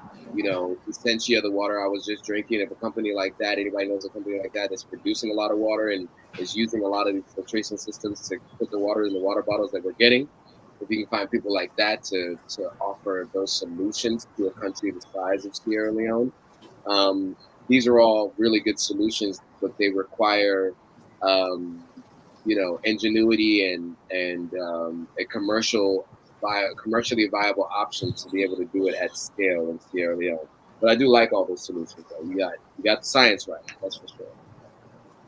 Essentia, the water I was just drinking, if a company like that, anybody knows a company like that that's producing a lot of water and is using a lot of these filtration systems to put the water in the water bottles that we're getting, if you can find people like that to offer those solutions to a country the size of Sierra Leone, um, these are all really good solutions, but they require, um, ingenuity and a commercially viable option to be able to do it at scale in Sierra Leone. But I do like all those solutions. Though. You got the science right. That's for sure.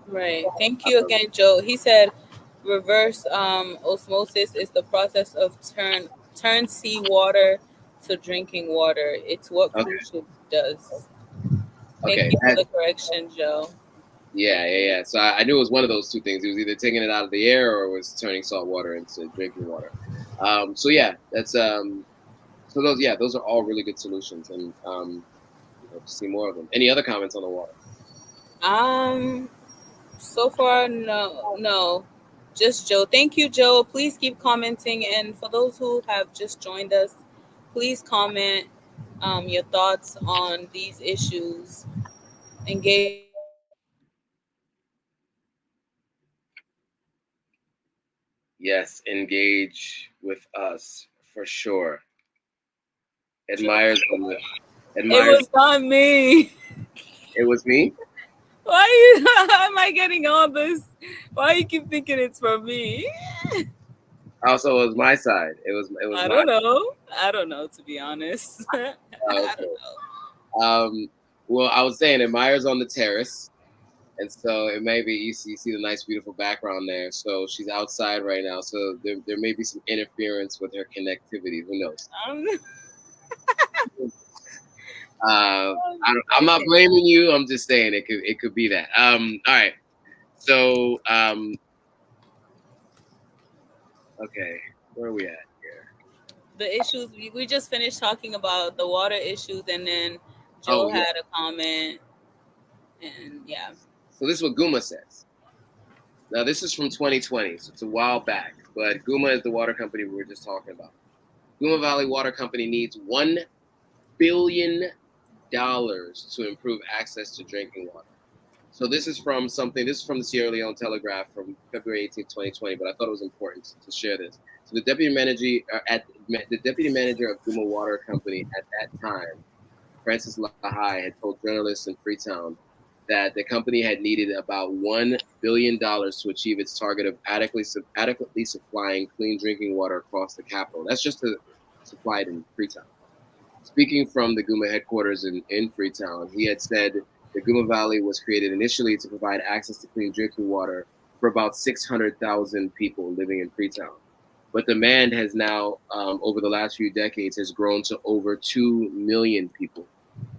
Right. Thank you again, Joe. He said reverse osmosis is the process of turn seawater to drinking water. It's what Okay. cruise ship does. Thank Okay. you for the correction, Joe. Yeah. So I knew it was one of those two things. It was either taking it out of the air or it was turning salt water into drinking water. So yeah, that's so those are all really good solutions, and to see more of them. Any other comments on the water? Um, so far, no, just Joe. Thank you, Joe. Please keep commenting, and for those who have just joined us, please comment your thoughts on these issues. Engage with us on Yes, engage with us for sure. Joe. Admires It admires. was not me. It was me. Why am I getting all this? Why you keep thinking it's from me? Also, it was my side. It was I my. don't know. I don't know, to be honest. I don't Okay. know. Um. Well, I was saying Admires on the terrace, and so it may be you see the nice, beautiful background there. So she's outside right now. So there may be some interference with her connectivity. Who knows? I'm, I'm not blaming you. I'm just saying it could be that. All right. So okay, where are we at here? the issues we just finished talking about the water issues, and then Joe Oh yeah. had a comment, and yeah. So this is what Guma says. Now this is from 2020, so it's a while back. But Guma is the water company we were just talking about. Guma Valley Water Company needs $1 billion to improve access to drinking water. So this is from something. This is from the Sierra Leone Telegraph from February 18th, 2020. But I thought it was important to share this. So the deputy manager of Dimoh Water Company at that time, Francis Lahai, had told journalists in Freetown that the company had needed about $1 billion to achieve its target of adequately supplying clean drinking water across the capital. That's just to supply it in Freetown. Speaking from the Guma headquarters in Freetown, he had said the Guma Valley was created initially to provide access to clean drinking water for about 600,000 people living in Freetown. But demand has now, over the last few decades, has grown to over 2 million people.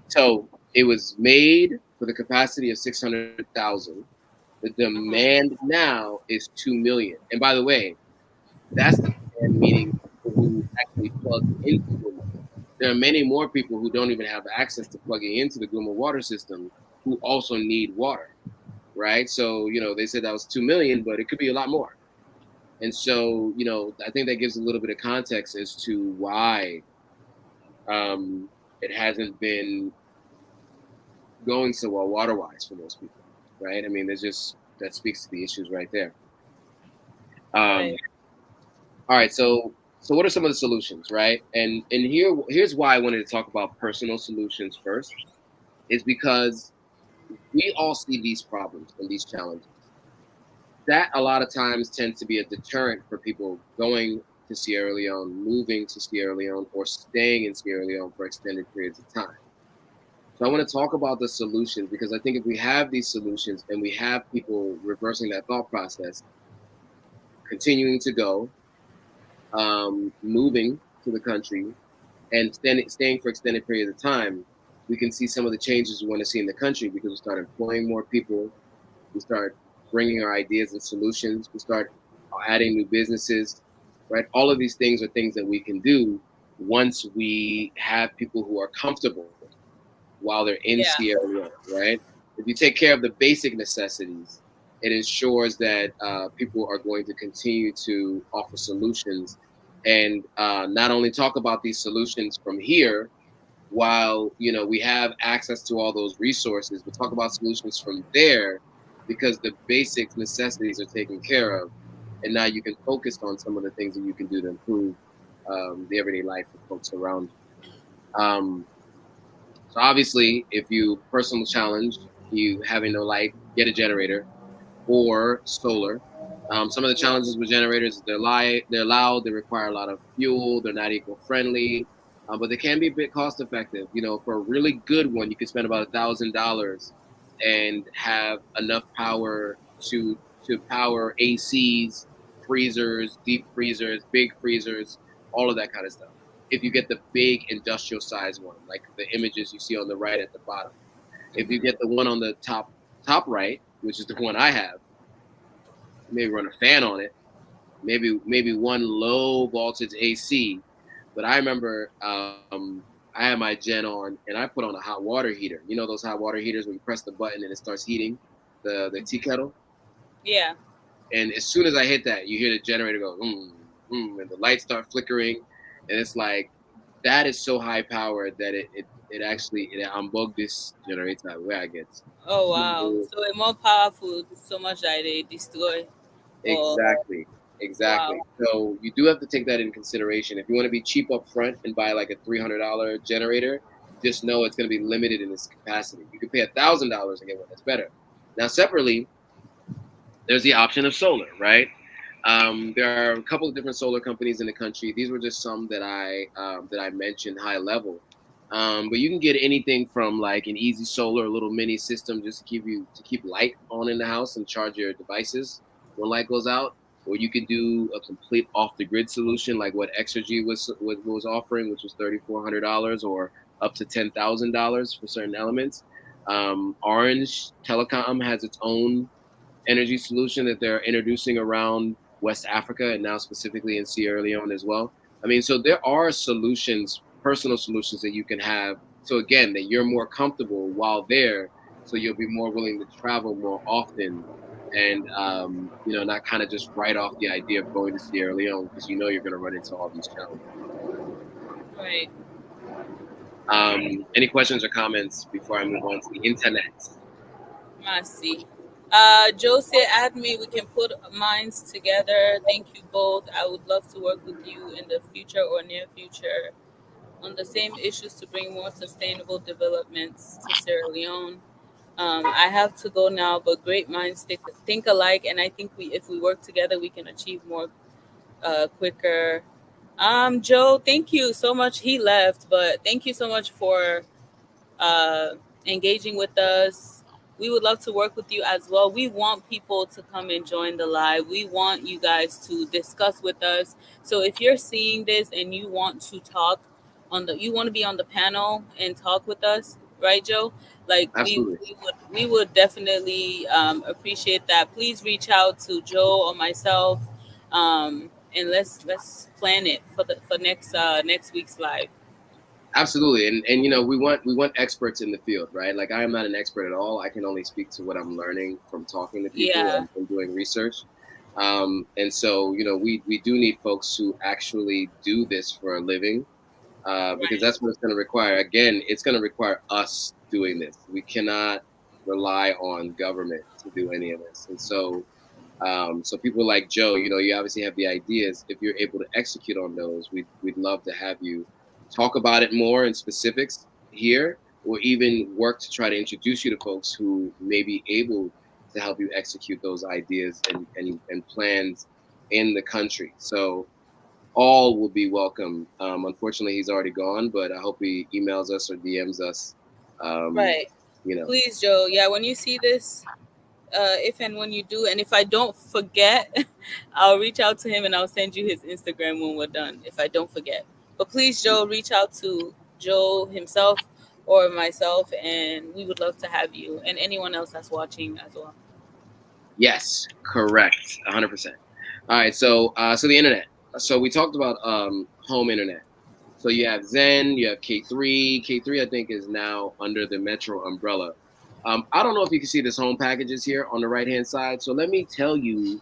So it was made for the capacity of 600,000. The Uh-huh. demand now is 2 million. And by the way, that's the demand meaning who actually plug into Guma. There are many more people who don't even have access to plugging into the Guma water system who also need water, right? So, they said that was 2 million, but it could be a lot more. And so, I think that gives a little bit of context as to why it hasn't been going so well water wise for most people, right? I mean, there's just that speaks to the issues right there. Um, Right. all right, so what are some of the solutions, right? And here's why I wanted to talk about personal solutions first, is because we all see these problems and these challenges. That a lot of times tends to be a deterrent for people going to Sierra Leone, moving to Sierra Leone, or staying in Sierra Leone for extended periods of time. So I want to talk about the solutions because I think if we have these solutions and we have people reversing that thought process, continuing to go, moving to the country, and staying for extended periods of time, we can see some of the changes we want to see in the country because we start employing more people, we start bringing our ideas and solutions, we start adding new businesses, right? All of these things are things that we can do once we have people who are comfortable while they're in Yeah. Sierra Leone, right? If you take care of the basic necessities, it ensures that people are going to continue to offer solutions and not only talk about these solutions from here while we have access to all those resources, but talk about solutions from there because the basic necessities are taken care of, and now you can focus on some of the things that you can do to improve the everyday life of folks around you. So obviously, if you personal challenge, you having no light, get a generator or solar. Some of the challenges with generators is they're loud, they require a lot of fuel, they're not eco friendly, but they can be a bit cost effective. For a really good one, you could spend about $1,000 and have enough power to power ACs, freezers, deep freezers, big freezers, all of that kind of stuff. If you get the big industrial size one, like the images you see on the right at the bottom. If you get the one on the top right, which is the one I have, maybe run a fan on it, maybe one low voltage AC. But I remember I had my gen on and I put on a hot water heater. You know those hot water heaters where you press the button and it starts heating the tea kettle. Yeah. And as soon as I hit that, you hear the generator go, and the lights start flickering, and it's like that is so high powered that it actually it unbugged this generator where I get. Oh wow. So So it's more powerful so much that they destroy. Oh exactly. wow. Exactly. So you do have to take that in consideration. If you want to be cheap up front and buy like a $300 generator, just know it's going to be limited in its capacity. You could pay $1,000 and get one that's better. Now, separately, there's the option of solar, right? There are a couple of different solar companies in the country. These were just some that I mentioned high level. But you can get anything from like an easy solar, a little mini system just to keep light on in the house and charge your devices when light goes out. Or you could do a complete off the grid solution like what Exergy was offering, which was $3,400 or up to $10,000 for certain elements. Orange Telecom has its own energy solution that they're introducing around West Africa and now specifically in Sierra Leone as well. I mean, so there are solutions, personal solutions that you can have. So again, that you're more comfortable while there, so you'll be more willing to travel more often, and not kind of just write off the idea of going to Sierra Leone because you're going to run into all these challenges. Right. Any questions or comments before I move on to the internet? Mercy. Joe said, add me. We can put minds together. Thank you both. I would love to work with you in the future or near future on the same issues to bring more sustainable developments to Sierra Leone. I have to go now, but great minds think alike, and I think if we work together, we can achieve more quicker. Joe, thank you so much. He left, but thank you so much for uh, engaging with us. We would love to work with you as well. We want people to come and join the live. We want you guys to discuss with us. So if you're seeing this and you want to talk you want to be on the panel and talk with us, right, Joe? Like Absolutely. we would definitely appreciate that. Please reach out to Joe or myself, and let's plan it for next week's live. Absolutely, and we want experts in the field, right? Like I am not an expert at all. I can only speak to what I'm learning from talking to people Yeah, and doing research. And so we do need folks who actually do this for a living, because right, that's what it's going to require. Again, it's going to require us doing this. We cannot rely on government to do any of this. And so people like Joe, you obviously have the ideas. If you're able to execute on those, we'd love to have you talk about it more in specifics here, or even work to try to introduce you to folks who may be able to help you execute those ideas and plans in the country. So all will be welcome. Unfortunately, he's already gone, but I hope he emails us or DMs us. Um, right. you know, Please, Joe. Yeah, when you see this, if and when you do, and if I don't forget, I'll reach out to him and I'll send you his Instagram when we're done. If I don't forget, but please, Joe, reach out to Joe himself or myself, and we would love to have you and anyone else that's watching as well. yes, correct, 100%. All right, so the internet. So we talked about home internet. So you have Zen, you have K3. K3, I think, is now under the Metro umbrella. I don't know if you can see this home packages here on the right hand side. So let me tell you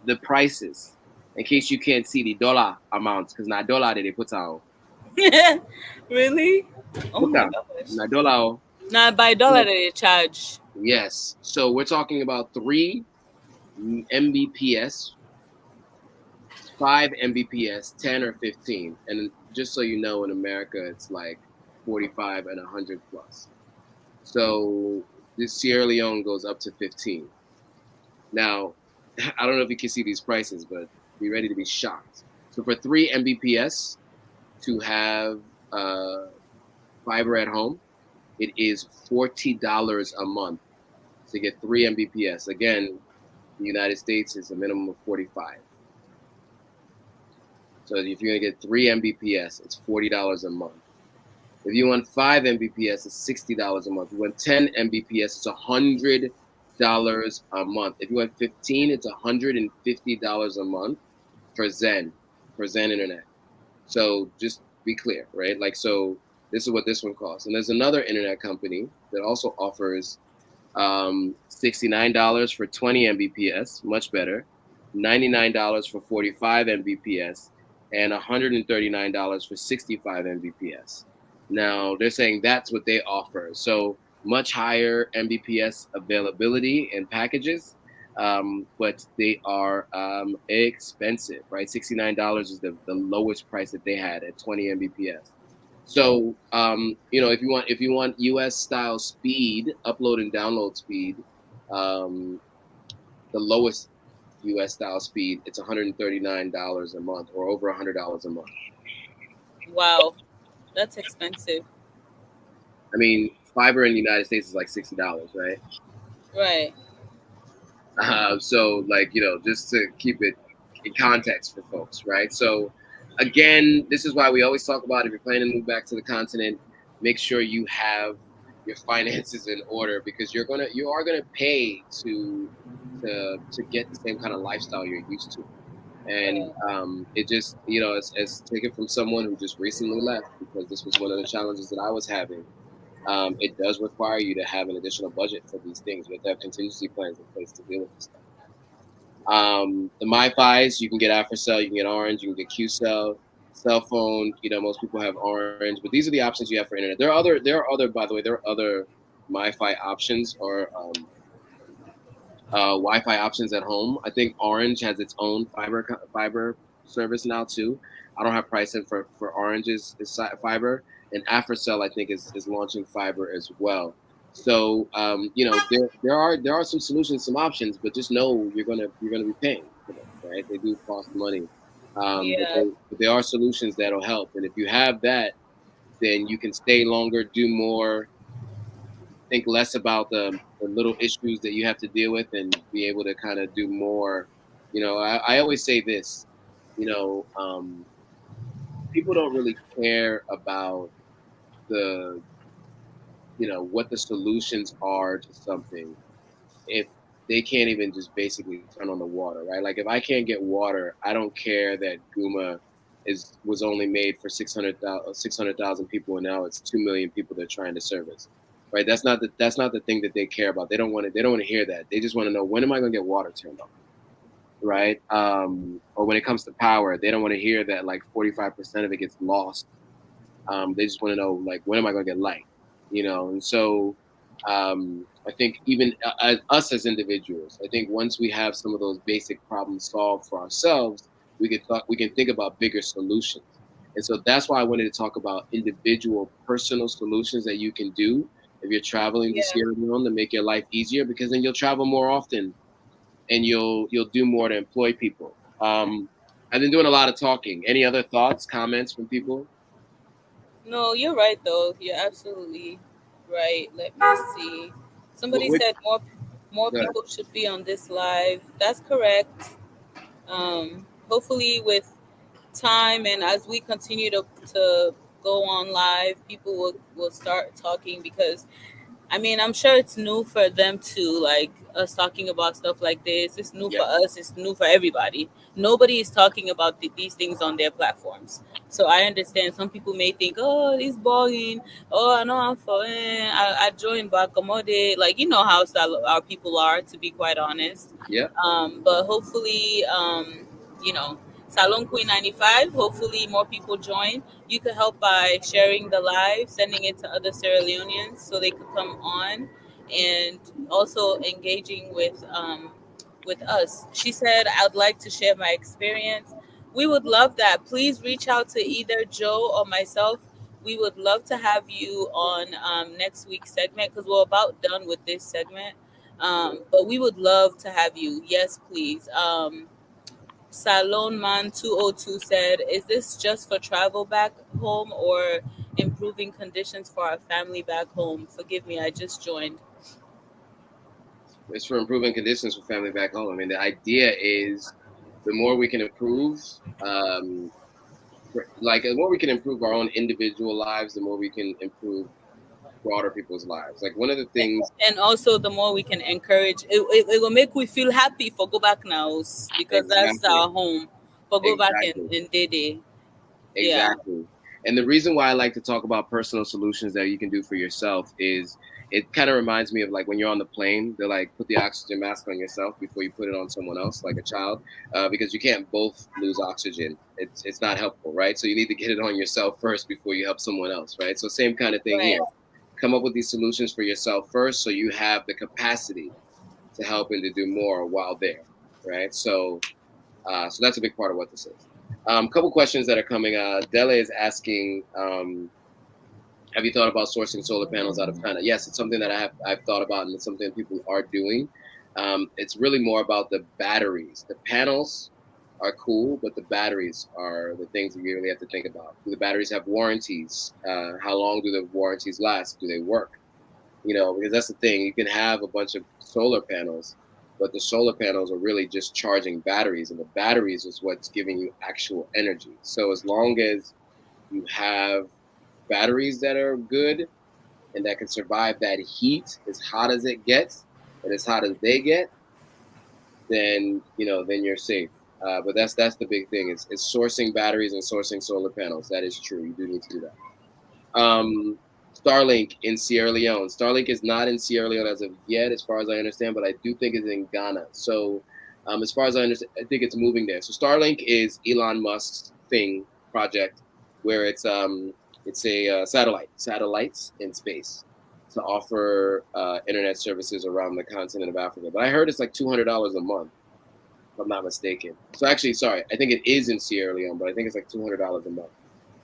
the prices in case you can't see the dollar amounts, because not dollar that they put out. Really? Oh Put my down. gosh! Not dollar. Now by dollar they charge. Yes. So we're talking about 3 Mbps, 5 Mbps, 10 or 15. And just so you know, in America, it's like 45 and 100 plus. So this Sierra Leone goes up to 15. Now, I don't know if you can see these prices, but be ready to be shocked. So for 3 Mbps to have uh, fiber at home, it is $40 a month to get 3 Mbps. Again, the United States is a minimum of 45. So if you're gonna get 3 Mbps, it's $40 a month. If you want 5 Mbps, it's $60 a month. If you want 10 Mbps, it's $100 a month. If you want 15, it's $150 a month for Zen Internet. So just be clear, right? Like, so this is what this one costs. And there's another internet company that also offers $69 for 20 Mbps, much better, $99 for 45 Mbps, and $139 for 65 Mbps. Now, they're saying that's what they offer. So much higher Mbps availability in packages, but they are expensive, right? $69 is the lowest price that they had at 20 Mbps. So, if you want US style speed, upload and download speed, um, the lowest US style speed, it's $139 a month, or over $100 a month. Wow, that's expensive. I mean, fiber in the United States is like $60, right? Right. So, like, just to keep it in context for folks, right? So, again, this is why we always talk about, if you're planning to move back to the continent, make sure you have your finances in order, because you are gonna pay to get the same kind of lifestyle you're used to. And Right. it just, as taken from someone who just recently left, because this was one of the challenges that I was having. It does require you to have an additional budget for these things. You have to have contingency plans in place to deal with this stuff. The MiFi's, you can get AfriCell, you can get Orange, you can get QCell. Cell phone, most people have Orange, but these are the options you have for internet. By the way, there are other MiFi options, or Wi-Fi options at home. I think Orange has its own fiber service now too. I don't have pricing for Orange's fiber, and AfriCell I think is launching fiber as well. So there are some solutions, some options, but just know you're gonna be paying for them, right? They do cost money, but Yeah. there are solutions that'll help. And if you have that, then you can stay longer, do more, think less about the little issues that you have to deal with, and be able to kind of do more. I always say this, you know, um, people don't really care about the, what the solutions are to something. If they can't even just basically turn on the water, right? Like if I can't get water, I don't care that Guma was only made for 600,000 people, and now it's 2 million people they're trying to service, right? That's not the thing that they care about. They don't want to hear that. They just want to know, when am I going to get water turned on, right? Or when it comes to power, they don't want to hear that like 45% of it gets lost. They just want to know, like, when am I going to get light, And so I think even us as individuals, I think once we have some of those basic problems solved for ourselves, we can think about bigger solutions. And so that's why I wanted to talk about individual personal solutions that you can do if you're traveling to Yeah. Sierra Leone to make your life easier, because then you'll travel more often and you'll do more to employ people. I've been doing a lot of talking. Any other thoughts, comments from people? No, you're right though. You're absolutely right. Let me see. Somebody Which, said more people should be on this live. That's correct. Hopefully with time and as we continue to go on live, people will start talking, because I mean, I'm sure it's new for them too, like us talking about stuff like this. It's new yeah, for us, it's new for everybody. Nobody is talking about these things on their platforms. So I understand some people may think, oh, it's boring. Oh, I know I'm for I joined Bakamode. Like, you know how our people are, to be quite honest. yeah. But hopefully, you know, Salon Queen 95, hopefully more people join. You could help by sharing the live, sending it to other Sierra Leoneans so they could come on, and also engaging with us. She said, I'd like to share my experience. We would love that. Please reach out to either Joe or myself. We would love to have you on next week's segment, because we're about done with this segment. But we would love to have you. Yes, please. Salon Man 202 said, is this just for travel back home or improving conditions for our family back home? Forgive me, I just joined. It's for improving conditions for family back home. I mean, the idea is the more we can improve, the more we can improve our own individual lives, the more we can improve broader people's lives. Like one of the things, And also, the more we can encourage, it will make we feel happy for go back now, because that's exactly, our home. For go back exactly. in Dede. Yeah, Exactly. And the reason why I like to talk about personal solutions that you can do for yourself is it kind of reminds me of like when you're on the plane, they're like, put the oxygen mask on yourself before you put it on someone else, like a child, because you can't both lose oxygen. It's not helpful, right? So you need to get it on yourself first before you help someone else, right? So same kind of thing right. here. Come up with these solutions for yourself first so you have the capacity to help and to do more while there, right? So that's a big part of what this is. Couple questions that are coming. Dele is asking, have you thought about sourcing solar panels out of China? Yes, it's something that I've thought about, and it's something people are doing. It's really more about the batteries. The panels are cool, but the batteries are the things that you really have to think about. Do the batteries have warranties? How long do the warranties last? Do they work? Because that's the thing. You can have a bunch of solar panels, but the solar panels are really just charging batteries, and the batteries is what's giving you actual energy. So as long as you have batteries that are good and that can survive that heat as hot as it gets and as hot as they get, then you're safe. But that's the big thing. It's sourcing batteries and sourcing solar panels. That is true. You do need to do that. Starlink in Sierra Leone. Starlink is not in Sierra Leone as of yet, as far as I understand, but I do think it's in Ghana. So, as far as I understand, I think it's moving there. So, Starlink is Elon Musk's thing project, where it's a satellites in space to offer internet services around the continent of Africa. But I heard it's like $200 a month, if I'm not mistaken. So, actually, sorry, I think it is in Sierra Leone, but I think it's like $200 a month.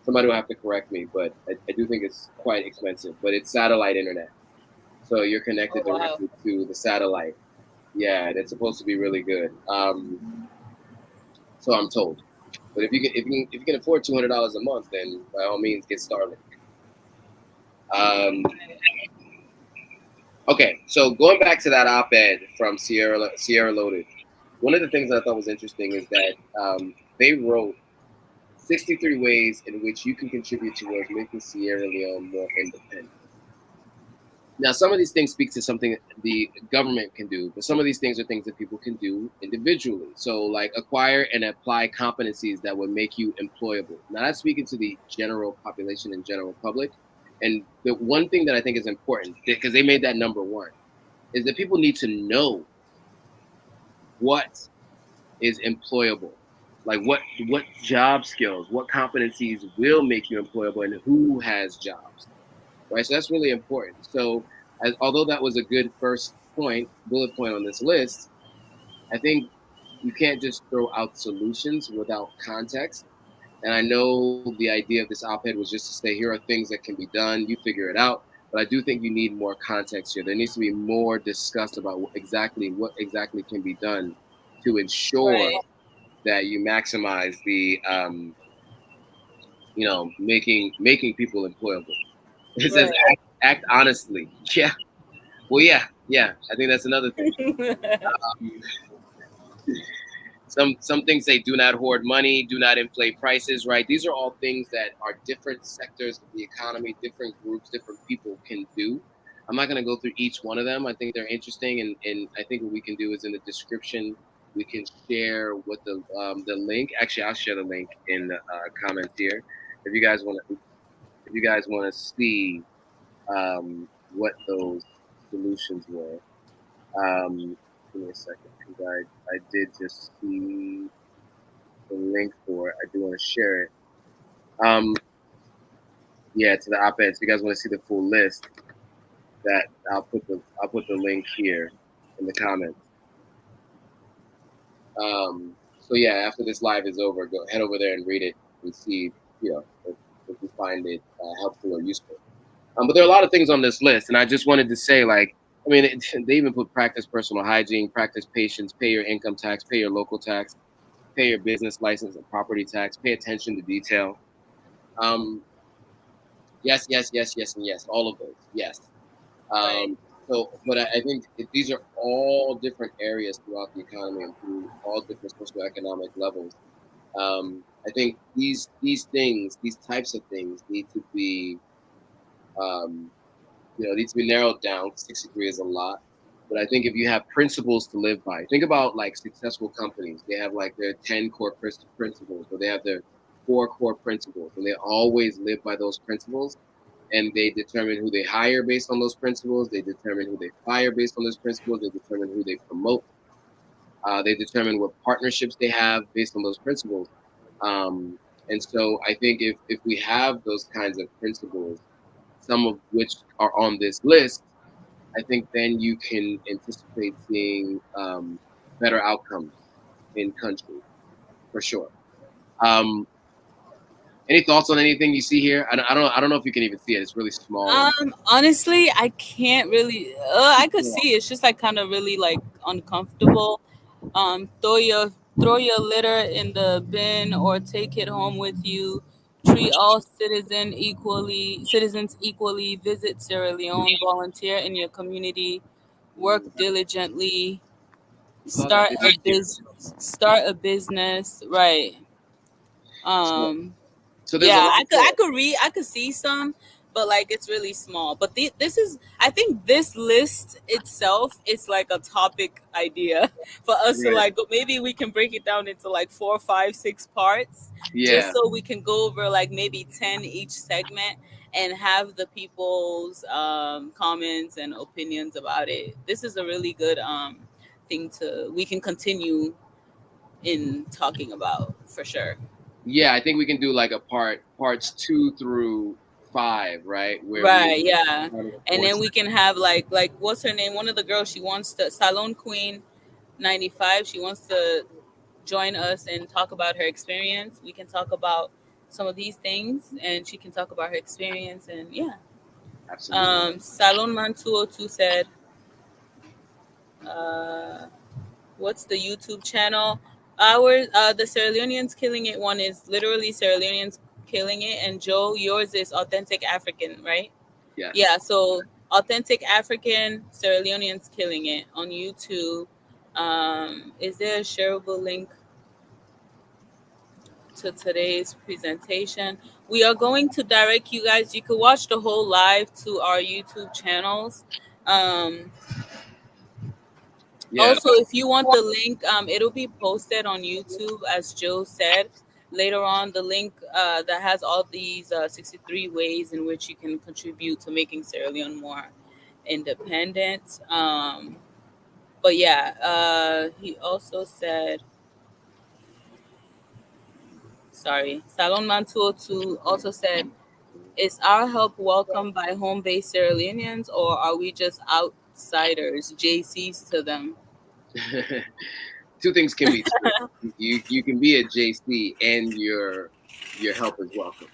Somebody will have to correct me, but I do think it's quite expensive. But it's satellite internet, so you're Oh, connected wow. directly to the satellite. Yeah, and it's supposed to be really good. So I'm told. But if you can afford $200 a month, then by all means get Starlink. Um, okay, so going back to that op-ed from Sierra Loaded, one of the things I thought was interesting is that they wrote 63 ways in which you can contribute towards making Sierra Leone more independent. Now, some of these things speak to something the government can do, but some of these things are things that people can do individually. So, like acquire and apply competencies that would make you employable. Now, that's speaking to the general population and general public. And the one thing that I think is important, because they made that number one, is that people need to know what is employable. Like what job skills, what competencies will make you employable, and who has jobs, right? So that's really important. So, although that was a good first point, bullet point on this list, I think you can't just throw out solutions without context. And I know the idea of this op-ed was just to say, here are things that can be done. You figure it out. But I do think you need more context here. There needs to be more discussed about what exactly can be done to ensure Right. that you maximize the making people employable. It says Right. act honestly. Yeah. Well, yeah, yeah. I think that's another thing. Um, some things say do not hoard money, do not inflate prices. Right. These are all things that are different sectors of the economy, different groups, different people can do. I'm not going to go through each one of them. I think they're interesting, and I think what we can do is in the description we can share what the link. Actually, I'll share the link in the comments here if you guys want to see what those solutions were. Give me a second, because I did just see the link for it. I do want to share it. Um, yeah, to the op-ed. So you guys want to see the full list? That I'll put the link here in the comments. So yeah, after this live is over, go head over there and read it and see, if you find it helpful or useful. But there are a lot of things on this list, and I just wanted to say, like, I mean, they even put practice personal hygiene, practice patience, pay your income tax, pay your local tax, pay your business license and property tax, pay attention to detail. Um, yes, yes, yes, yes, and yes, all of those, yes. Right. Um, but I think these are all different areas throughout the economy and through all different socioeconomic levels. I think these types of things need to be um, it needs to be narrowed down. 63 is a lot. But I think if you have principles to live by, think about like successful companies. They have like their 10 core principles, or they have their 4 core principles, and they always live by those principles. And they determine who they hire based on those principles. They determine who they fire based on those principles. They determine who they promote. They determine what partnerships they have based on those principles. Um, and so I think if we have those kinds of principles, some of which are on this list, I think then you can anticipate seeing better outcomes in countries for sure. Um, any thoughts on anything you see here? I don't know if you can even see it. It's really small. Honestly, I can't really. I could Yeah, see it's just like kind of really like uncomfortable. Throw your litter in the bin or take it home with you. Treat all citizens equally. Visit Sierra Leone. Volunteer in your community. Work diligently. you saw that? It's right here. Start a business. Right. So, Um, so there's a yeah, lot I more. could read, I could see some, but like it's really small. But this is, I think this list itself is like a topic idea for us to Right. like maybe we can break it down into like 4, 5, 6 parts, just Yeah, so we can go over like maybe 10 each segment and have the people's comments and opinions about it. This is a really good thing to we can continue in talking about for sure. yeah. I think we can do like a parts 2 through 5, right? Where we Right, yeah. kind of And then force. we can have like what's her name? One of the girls she wants to Salon Queen 95. She wants to join us and talk about her experience. We can talk about some of these things and she can talk about her experience and yeah. Absolutely. Salon Man 202 said, uh what's the YouTube channel? Our the Sierra Leoneans killing it one is literally Sierra Leoneans killing it and Joe, yours is authentic African, right? Yes. Yeah, so authentic African Sierra Leoneans killing it on YouTube. Is there a shareable link to today's presentation? We are going to direct you guys. You could watch the whole live to our YouTube channels. Um, Yeah. Also, if you want the link, it'll be posted on YouTube, as Joe said. Later on, the link that has all these 63 ways in which you can contribute to making Sierra Leone more independent. But yeah, he also said, sorry, Salon Man 202 also said, is our help welcomed by home based Sierra Leoneans, or are we just outsiders, JCs to them? Two things can be true. You can be a JC and your help is welcome,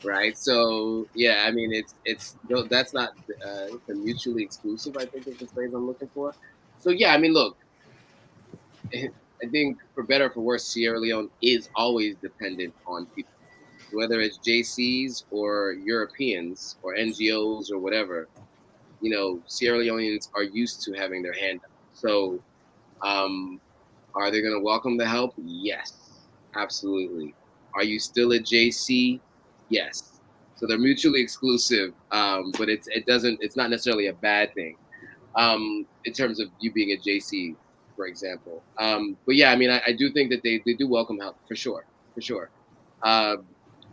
right? So yeah, I mean it's that's not the mutually exclusive. I think is the phrase I'm looking for. So yeah, I mean look, I think for better or for worse, Sierra Leone is always dependent on people, whether it's JCs or Europeans or NGOs or whatever. You know, Sierra Leoneans are used to having their hand up. So um, are they going to welcome the help? Yes, absolutely. Are you still a JC? Yes. So they're mutually exclusive, but it's not necessarily a bad thing in terms of you being a JC, for example. But yeah, I mean, I do think that they do welcome help for sure, uh,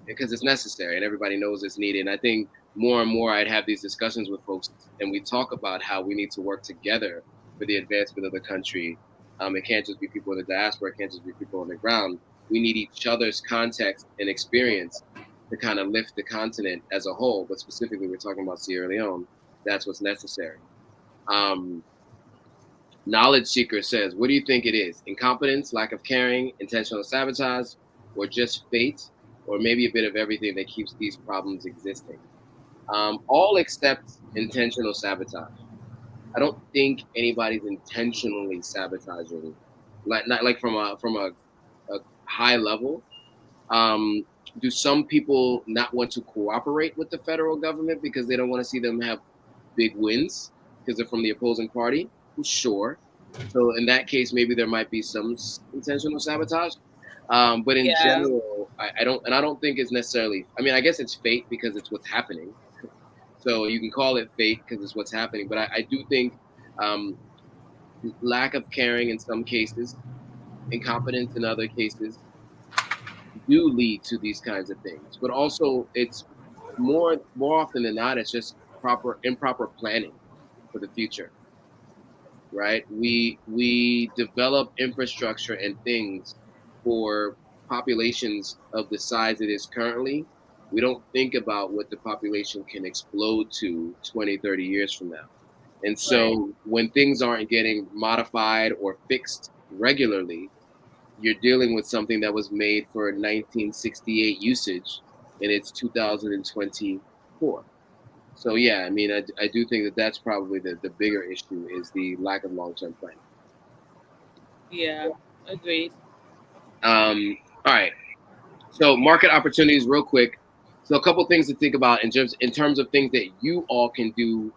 because it's necessary and everybody knows it's needed. And I think more and more I'd have these discussions with folks and we talk about how we need to work together for the advancement of the country. It can't just be people in the diaspora, it can't just be people on the ground. We need each other's context and experience to kind of lift the continent as a whole, but specifically we're talking about Sierra Leone. That's what's necessary. Um, Knowledge Seeker says, what do you think it is? Incompetence, lack of caring, intentional sabotage, or just fate, or maybe a bit of everything that keeps these problems existing? All except intentional sabotage. I don't think anybody's intentionally sabotaging, not like a high level. Um, do some people not want to cooperate with the federal government because they don't want to see them have big wins because they're from the opposing party? Sure. So in that case, maybe there might be some intentional sabotage. But in Yeah, general, I don't think it's necessarily. I mean, I guess it's fate because it's what's happening. So you can call it fate because it's what's happening. But I do think um, lack of caring in some cases, incompetence in other cases, do lead to these kinds of things. But also, it's more often than not, it's just improper planning for the future, right? We develop infrastructure and things for populations of the size it is currently. We don't think about what the population can explode to 20, 30 years from now. And right. so when things aren't getting modified or fixed regularly, you're dealing with something that was made for 1968 usage and it's 2024. So yeah, I mean, I do think that that's probably the bigger issue is the lack of long-term planning. Yeah, agreed. All right. So market opportunities, real quick. So a couple things to think about in terms of things that you all can do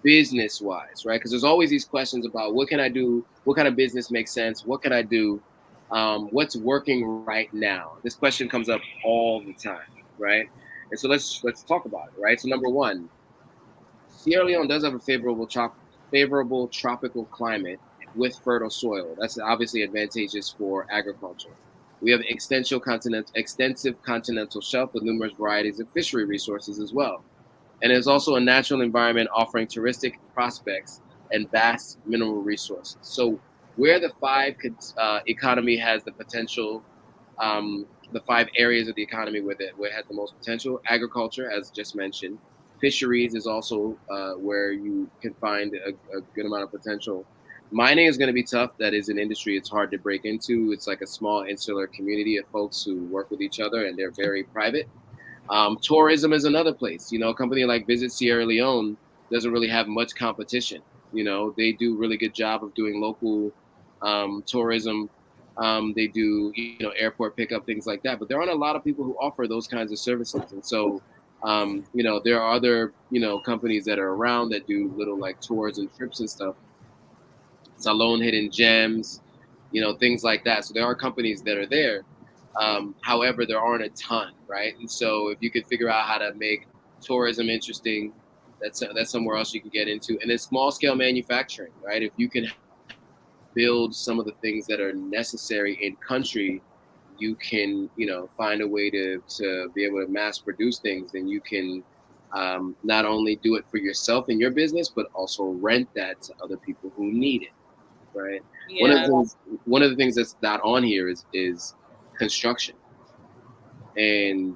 business wise, right? Because there's always these questions about what can I do, what kind of business makes sense, what can I do, what's working right now. This question comes up all the time, right? And so let's talk about it, right? So number one, Sierra Leone does have a favorable tropical climate with fertile soil. That's obviously advantageous for agriculture. We have extensive continental shelf with numerous varieties of fishery resources as well. And it's also a natural environment offering touristic prospects and vast mineral resources. So, where the economy has the potential, the five areas of the economy where it has the most potential, agriculture, as just mentioned, fisheries is also where you can find a good amount of potential. Mining is going to be tough. That is an industry it's hard to break into. It's like a small insular community of folks who work with each other and they're very private. Tourism is another place. You know, a company like Visit Sierra Leone doesn't really have much competition. You know, they do a really good job of doing local tourism. They do, you know, airport pickup, things like that. But there aren't a lot of people who offer those kinds of services. And so, you know, there are other, you know, companies that are around that do little like tours and trips and stuff. Salon Hidden Gems, you know, things like that. So there are companies that are there. However, there aren't a ton, right? And so if you could figure out how to make tourism interesting, that's somewhere else you can get into. And then small scale manufacturing, right? If you can build some of the things that are necessary in country, you can, find a way to be able to mass produce things. Then you can not only do it for yourself and your business, but also rent that to other people who need it, right? One of the Yeah. things, one of the things that's not on here is construction. And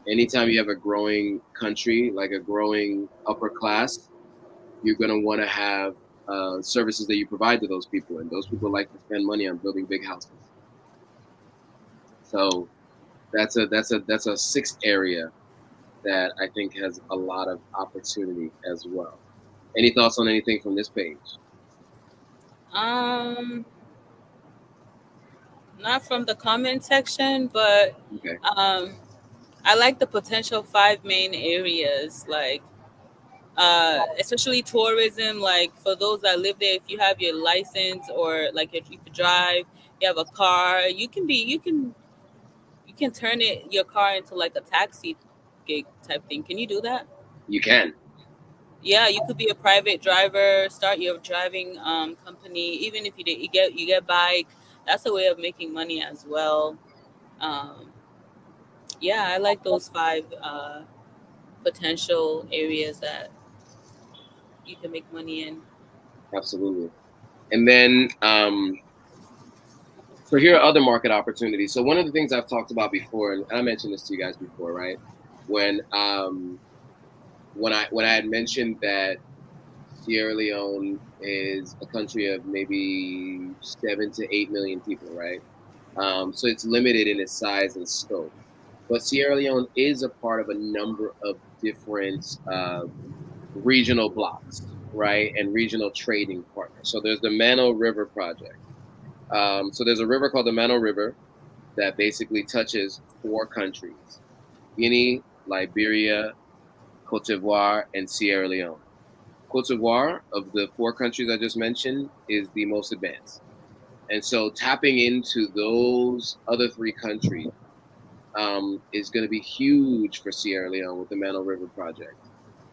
anytime you have a growing country, like a growing upper class, you're going to want to have services that you provide to those people, and those people like to spend money on building big houses. So that's a sixth area that I think has a lot of opportunity as well. Any thoughts on anything from this page? Um, Not from the comment section, but Okay, um, I like the potential five main areas, like especially tourism. Like for those that live there, if you have your license or like if you could drive, you have a car, you can turn your car into like a taxi gig type thing. Can you do that? you can. Yeah, you could be a private driver, start your driving company. Even if you get bike, that's a way of making money as well. Um, yeah, I like those five potential areas that you can make money in. Absolutely. And then so here are other market opportunities. So one of the things I've talked about before, and I mentioned this to you guys before, right? When when I had mentioned that Sierra Leone is a country of maybe 7 to 8 million people, right? So it's limited in its size and scope. But Sierra Leone is a part of a number of different regional blocks, right, and regional trading partners. So there's the Mano River Project. So there's a river called the Mano River that basically touches four countries: Guinea, Liberia, Cote d'Ivoire, and Sierra Leone. Cote d'Ivoire, of the four countries I just mentioned, is the most advanced. And so tapping into those other three countries is going to be huge for Sierra Leone with the Mano River Project.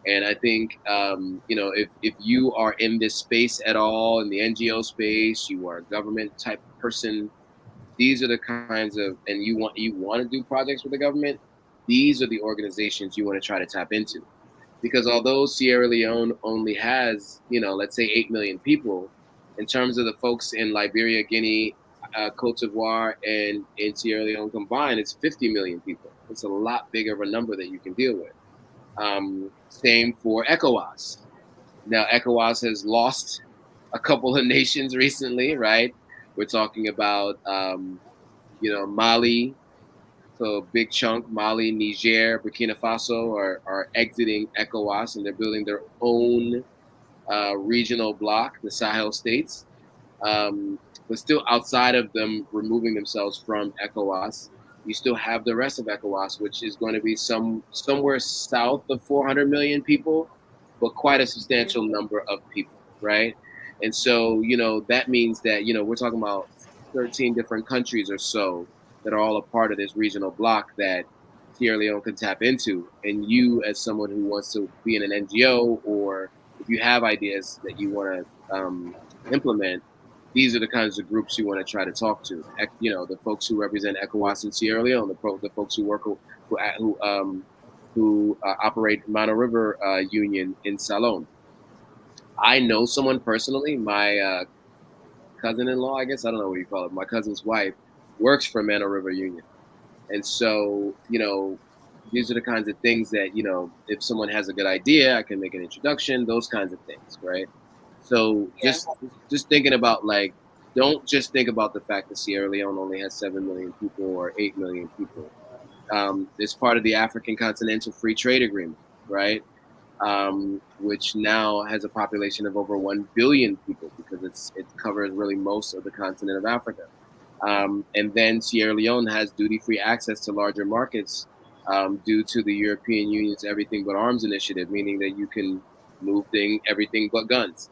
And I think, if you are in this space at all, in the NGO space, you are a government type person, these are the kinds of, and you want to do projects with the government, these are the organizations you want to try to tap into. Because although Sierra Leone only has, let's say 8 million people, in terms of the folks in Liberia, Guinea, Cote d'Ivoire, and in Sierra Leone combined, it's 50 million people. It's a lot bigger of a number that you can deal with. Same for ECOWAS. Now, ECOWAS has lost a couple of nations recently, right? We're talking about, Mali, so a big chunk, Mali, Niger, Burkina Faso are exiting ECOWAS, and they're building their own regional bloc, the Sahel states. But still outside of them removing themselves from ECOWAS, you still have the rest of ECOWAS, which is going to be somewhere south of 400 million people, but quite a substantial number of people, right? And so, that means that, we're talking about 13 different countries or so that are all a part of this regional bloc that Sierra Leone can tap into. And you, as someone who wants to be in an NGO, or if you have ideas that you want to implement, these are the kinds of groups you want to try to talk to. The folks who represent ECOWAS in Sierra Leone, the folks who work who operate Mano River Union in Salon. I know someone personally. My cousin-in-law, I guess, I don't know what you call it. My cousin's wife works for Mano River Union, and so these are the kinds of things that if someone has a good idea, I can make an introduction. Those kinds of things, right? So Yeah. just thinking about, like, don't just think about the fact that Sierra Leone only has 7 million people or 8 million people. It's part of the African Continental Free Trade Agreement, right? Which now has a population of over 1 billion people because it covers really most of the continent of Africa. And then Sierra Leone has duty-free access to larger markets due to the European Union's Everything But Arms initiative, meaning that you can move everything but guns.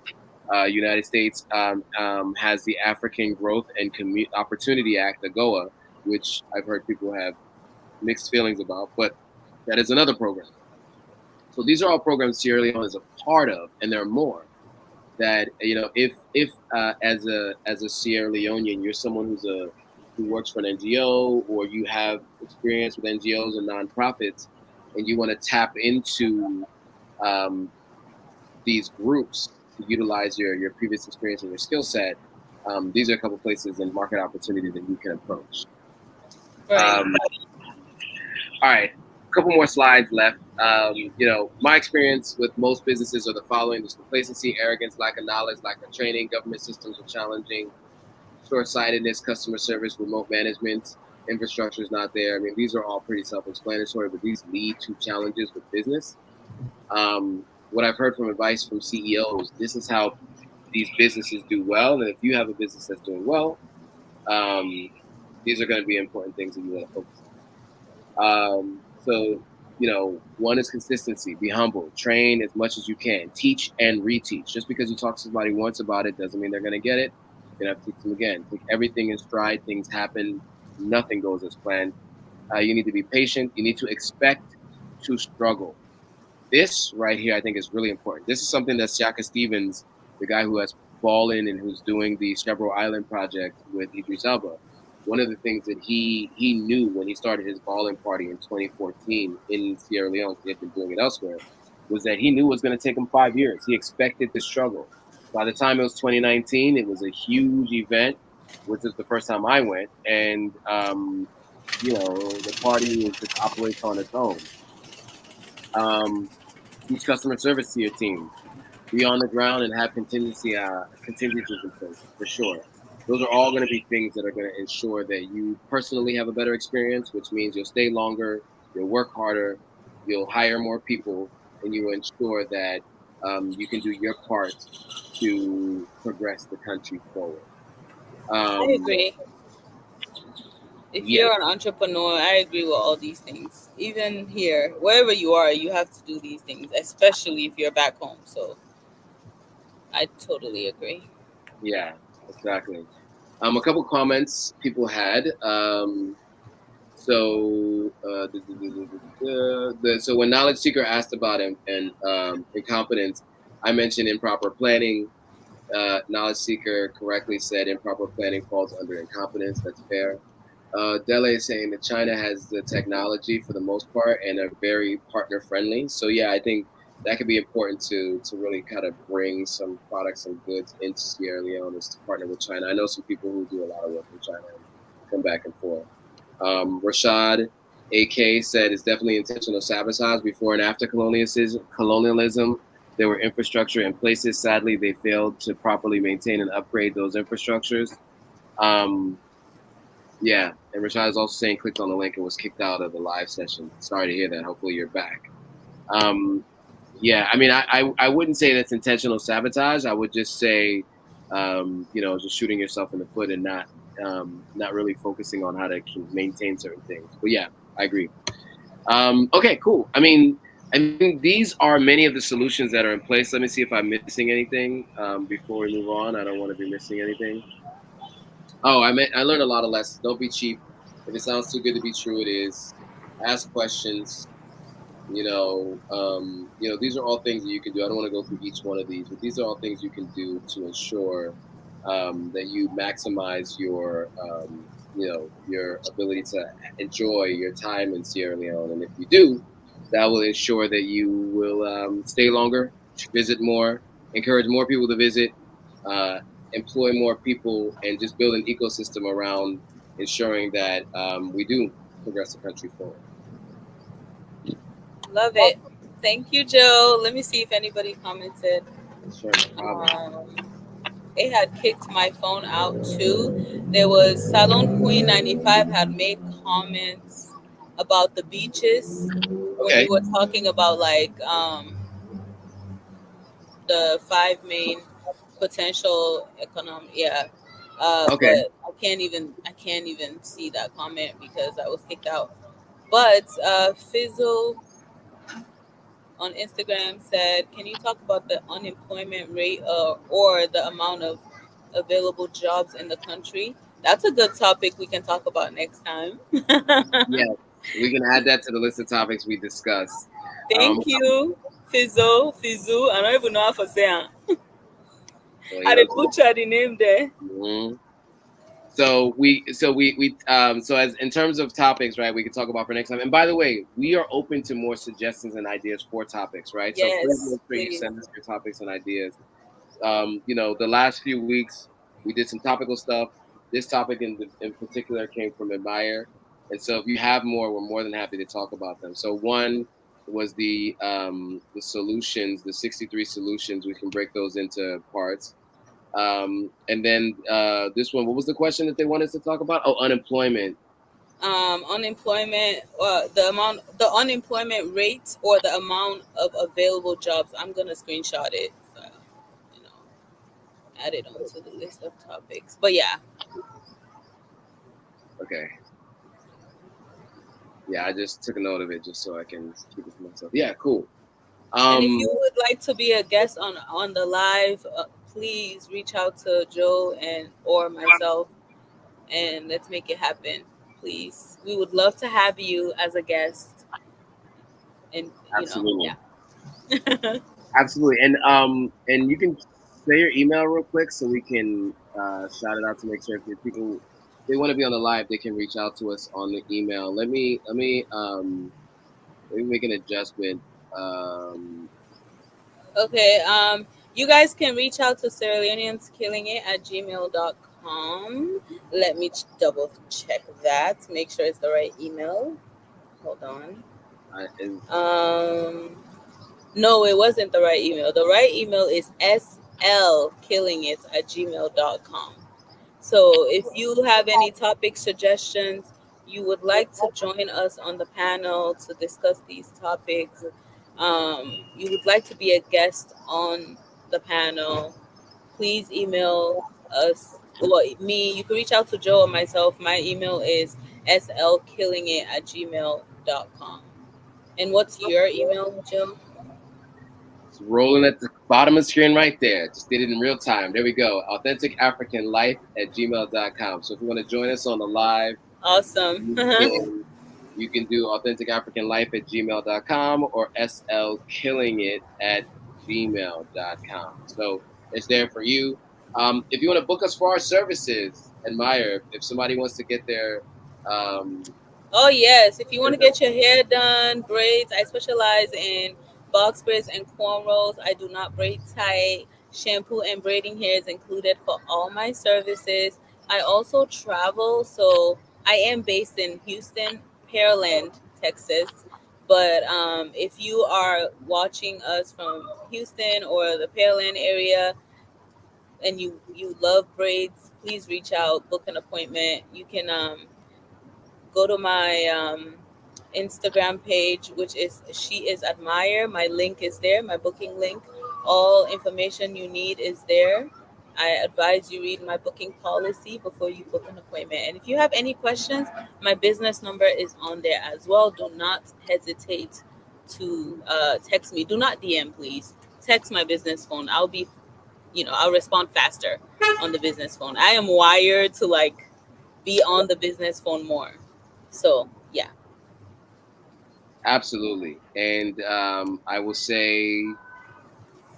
United States has the African Growth and Opportunity Act, AGOA, which I've heard people have mixed feelings about, but that is another program. So these are all programs Sierra Leone is a part of, and there are more. That if as a Sierra Leonean, you're someone who works for an NGO, or you have experience with NGOs and nonprofits, and you want to tap into um, these groups to utilize your previous experience and your skill set, these are a couple places and market opportunities that you can approach. Right. Um, all right, a couple more slides left. My experience with most businesses are the following: there's complacency, arrogance, lack of knowledge, lack of training, government systems are challenging, short-sightedness, customer service, remote management, infrastructure is not there. I mean, these are all pretty self-explanatory, but these lead to challenges with business. What I've heard from advice from CEOs, this is how these businesses do well. And if you have a business that's doing well, um, these are going to be important things that you want to focus on. One is consistency. Be humble. Train as much as you can. Teach and reteach. Just because you talk to somebody once about it doesn't mean they're going to get it. You're going to have to teach them again. Take everything in stride. Things happen. Nothing goes as planned. You need to be patient. You need to expect to struggle. This right here, I think, is really important. This is something that Shaka Stevens, the guy who has fallen and who's doing the Chevrolet Island project with Idris Elba, one of the things that he knew when he started his balling party in 2014 in Sierra Leone, he had been doing it elsewhere, was that he knew it was going to take him 5 years. He expected to struggle. By the time it was 2019, it was a huge event, which is the first time I went, and the party is just operates on its own. Um, Teach customer service to your team. Be on the ground and have contingencies in place for sure. Those are all going to be things that are going to ensure that you personally have a better experience, which means you'll stay longer, you'll work harder, you'll hire more people, and you will ensure that you can do your part to progress the country forward. I Um, agree. If yeah, you're an entrepreneur, I agree with all these things. Even here, wherever you are, you have to do these things, especially if you're back home. So I totally agree. yeah, exactly. A couple comments people had. So when knowledge seeker asked about incompetence, I mentioned improper planning. Knowledge seeker correctly said improper planning falls under incompetence. That's fair. Dele is saying that China has the technology for the most part and are very partner friendly. So yeah, I think that could be important to really kind of bring some products and goods into Sierra Leone is to partner with China. I know some people who do a lot of work in China and come back and forth. Rashad AK said it's definitely intentional sabotage before and after colonialism. There were infrastructure in places. Sadly, they failed to properly maintain and upgrade those infrastructures. Um, yeah, and Rashad is also saying clicked on the link and was kicked out of the live session. Sorry to hear that. Hopefully you're back. Um, yeah, I mean, I wouldn't say that's intentional sabotage. I would just say, just shooting yourself in the foot and not really focusing on how to maintain certain things. But yeah, I agree. Okay, cool. I think these are many of the solutions that are in place. Let me see if I'm missing anything before we move on. I don't want to be missing anything. Oh, I learned a lot of lessons. Don't be cheap. If it sounds too good to be true, it is. Ask questions. These are all things that you can do. I don't want to go through each one of these, but these are all things you can do to ensure that you maximize your ability to enjoy your time in Sierra Leone. And if you do, that will ensure that you will stay longer, visit more, encourage more people to visit, uh, employ more people, and just build an ecosystem around ensuring that we do progress the country forward. Love it. Thank you, Joe. Let me see if anybody commented. Sure, no problem. Um, it had kicked my phone out too. There was Salon Queen 95 had made comments about the beaches when Okay. you were talking about like the five main potential economic. Yeah. Okay. But I can't even see that comment because I was kicked out. But Fizzle on Instagram said, "Can you talk about the unemployment rate or the amount of available jobs in the country?" That's a good topic we can talk about next time. Yes, we can add that to the list of topics we discuss. Um, Thank you, Fizzo, Fizu. I don't even know how to say it. well, you I know, did butcher the name there. mhm. So as in terms of topics, right, we can talk about for next time. And by the way, we are open to more suggestions and ideas for topics, right? So please Yes, make sure you please. send us your topics and ideas. The last few weeks we did some topical stuff. This topic in particular came from Admire, and so if you have more, we're more than happy to talk about them. So one was the solutions, the 63 solutions. We can break those into parts. And then this one, what was the question that they wanted us to talk about? Oh, unemployment. Unemployment, the unemployment rate, or the amount of available jobs. I'm gonna screenshot it, so, you know, add it onto the list of topics. But yeah, Okay, yeah, I just took a note of it just so I can keep it to myself. Yeah, cool. and if Um, you would like to be a guest on the live, please reach out to Joe and or myself, and let's make it happen. Please, we would love to have you as a guest, and Absolutely. yeah. Absolutely, and you can say your email real quick so we can shout it out to make sure if people they want to be on the live, they can reach out to us on the email. Let me make an adjustment. Um, Okay, you guys can reach out to Sierra Leoneans Killing It at gmail.com. Let me double check that, make sure it's the right email. Hold on. is Um, no, it wasn't the right email. The right email is slkillingit at gmail.com. So if you have any topic suggestions, you would like to join us on the panel to discuss these topics, you would like to be a guest on the panel, please email us. Well, me, you can reach out to Joe or myself. My email is slkillingit at gmail.com. And what's your email, Joe? It's rolling at the bottom of the screen right there. Just did it in real time. There we go. AuthenticAfricanLife@gmail.com. So if you want to join us on the live, Awesome. you can, you can do AuthenticAfricanLife@gmail.com or slkillingit at gmail.com. So it's there for you. If you want to book us for our services, Admire, if somebody wants to get um, Oh yes, if you want to get your hair done, braids. I specialize in box braids and cornrows. I do not braid tight. Shampoo and braiding hair is included for all my services. I also travel, so I am based in Houston, Pearland, Texas. But if you are watching us from Houston or the Pearland area and you love braids, please reach out, book an appointment. You can go to my Instagram page, which is She Is Admire. My link is there, my booking link. All information you need is there. I advise you read my booking policy before you book an appointment. And if you have any questions, my business number is on there as well. Do not hesitate to text me. Do not DM, please. Text my business phone. I'll respond faster on the business phone. I am wired to like be on the business phone more. So yeah. absolutely. And I will say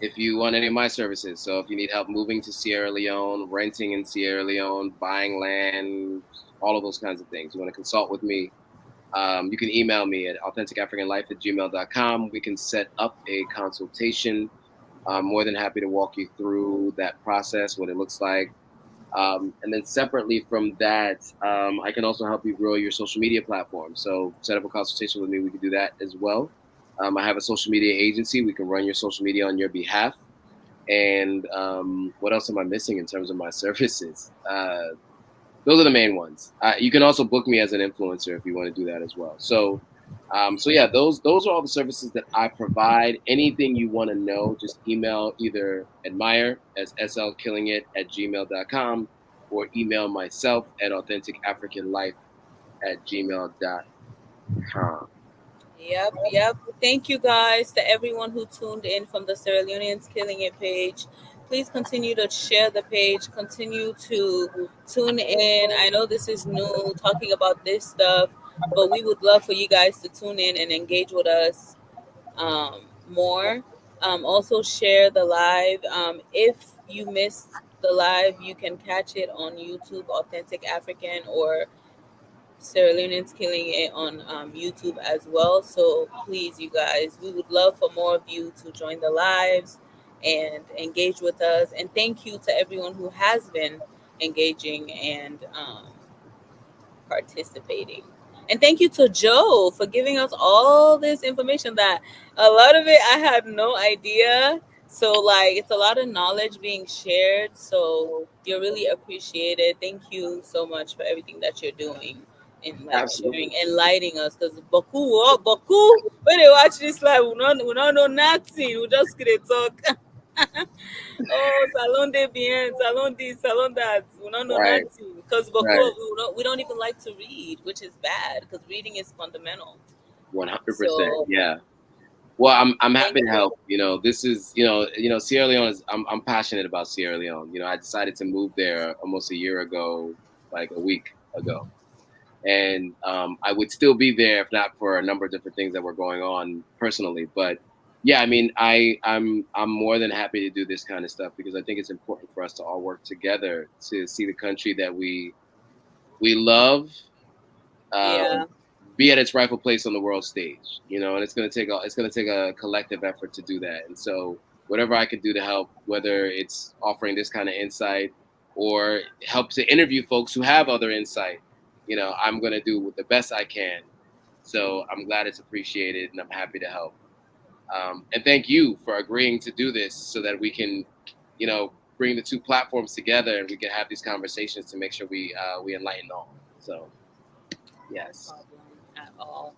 if you want any of my services. So if you need help moving to Sierra Leone, renting in Sierra Leone, buying land, all of those kinds of things, you want to consult with me, you can email me at AuthenticAfricanLife@gmail.com. We can set up a consultation. I'm more than happy to walk you through that process, what it looks like. And then separately from that, I can also help you grow your social media platform. So set up a consultation with me. We can do that as well. I have a social media agency. We can run your social media on your behalf. And what else am I missing in terms of my services? Those are the main ones. You can also book me as an influencer if you want to do that as well. So yeah, those are all the services that I provide. Anything you want to know, just email either Admire as slkillingit at gmail.com or email myself at authenticafricanlife@gmail.com. Yep. Thank you guys to everyone who tuned in from the Sierra Leoneans Killing It page. please continue to share the page, continue to tune in. I know this is new talking about this stuff, but we would love for you guys to tune in and engage with us more. Also, share the live. If you missed the live, you can catch it on YouTube, Authentic African, or Sierra Leoneans Killing It on YouTube as well. So please, you guys, we would love for more of you to join the lives and engage with us. And thank you to everyone who has been engaging and participating. And thank you to Joe for giving us all this information that a lot of it I had no idea. So like it's a lot of knowledge being shared. So you're really appreciated. Thank you so much for everything that you're doing and like sharing, Absolutely. enlightening us. Because Baku, when they watch this live, we don't know nothing. We just gonna talk. Oh, salon de bien, salon this, salon that. We don't know Right. nothing because Right. we don't even like to read, which is bad because reading is fundamental. 100%. So Yeah. Well, I'm happy thank to you. help. This is Sierra Leone is I'm passionate about Sierra Leone. I decided to move there almost a year ago, like a week ago, and I would still be there if not for a number of different things that were going on personally. But yeah, I mean, I'm more than happy to do this kind of stuff because I think it's important for us to all work together to see the country that we love Yeah, um, be at its rightful place on the world stage. And it's going to take a collective effort to do that. And so whatever I can do to help, whether it's offering this kind of insight or help to interview folks who have other insight, I'm going to do the best I can. So I'm glad it's appreciated and I'm happy to help. And thank you for agreeing to do this so that we can, bring the two platforms together and we can have these conversations to make sure we enlighten all. So no yes. problem at all.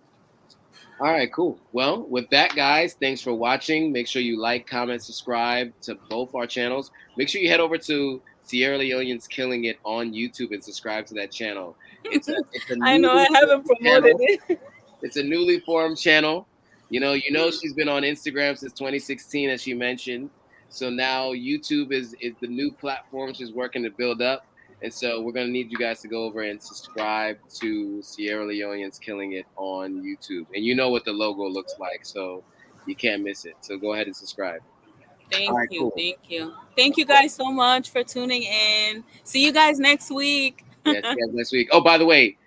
All right, cool. Well, with that, guys, thanks for watching. Make sure you like, comment, subscribe to both our channels. Make sure you head over to Sierra Leoneans Killing It on YouTube and subscribe to that channel. It's a I know newly I haven't formed promoted channel. it. It's a newly formed channel. You know she's been on Instagram since 2016, as she mentioned. So now YouTube is the new platform she's working to build up. And so we're gonna need you guys to go over and subscribe to Sierra Leoneans Killing It on YouTube. And you know what the logo looks like, so you can't miss it. So go ahead and subscribe. All Thank right, you, cool. thank you, thank you guys so much for tuning in. See you guys next week. Yeah, see you guys next week. Oh, by the way,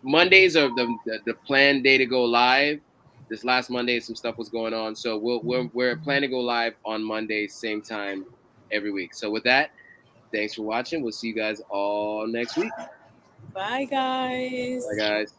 Mondays are the planned day to go live. This last Monday, some stuff was going on, so we're planning to go live on Monday, same time every week. So with that, thanks for watching. We'll see you guys all next week. Bye, Bye, guys. guys.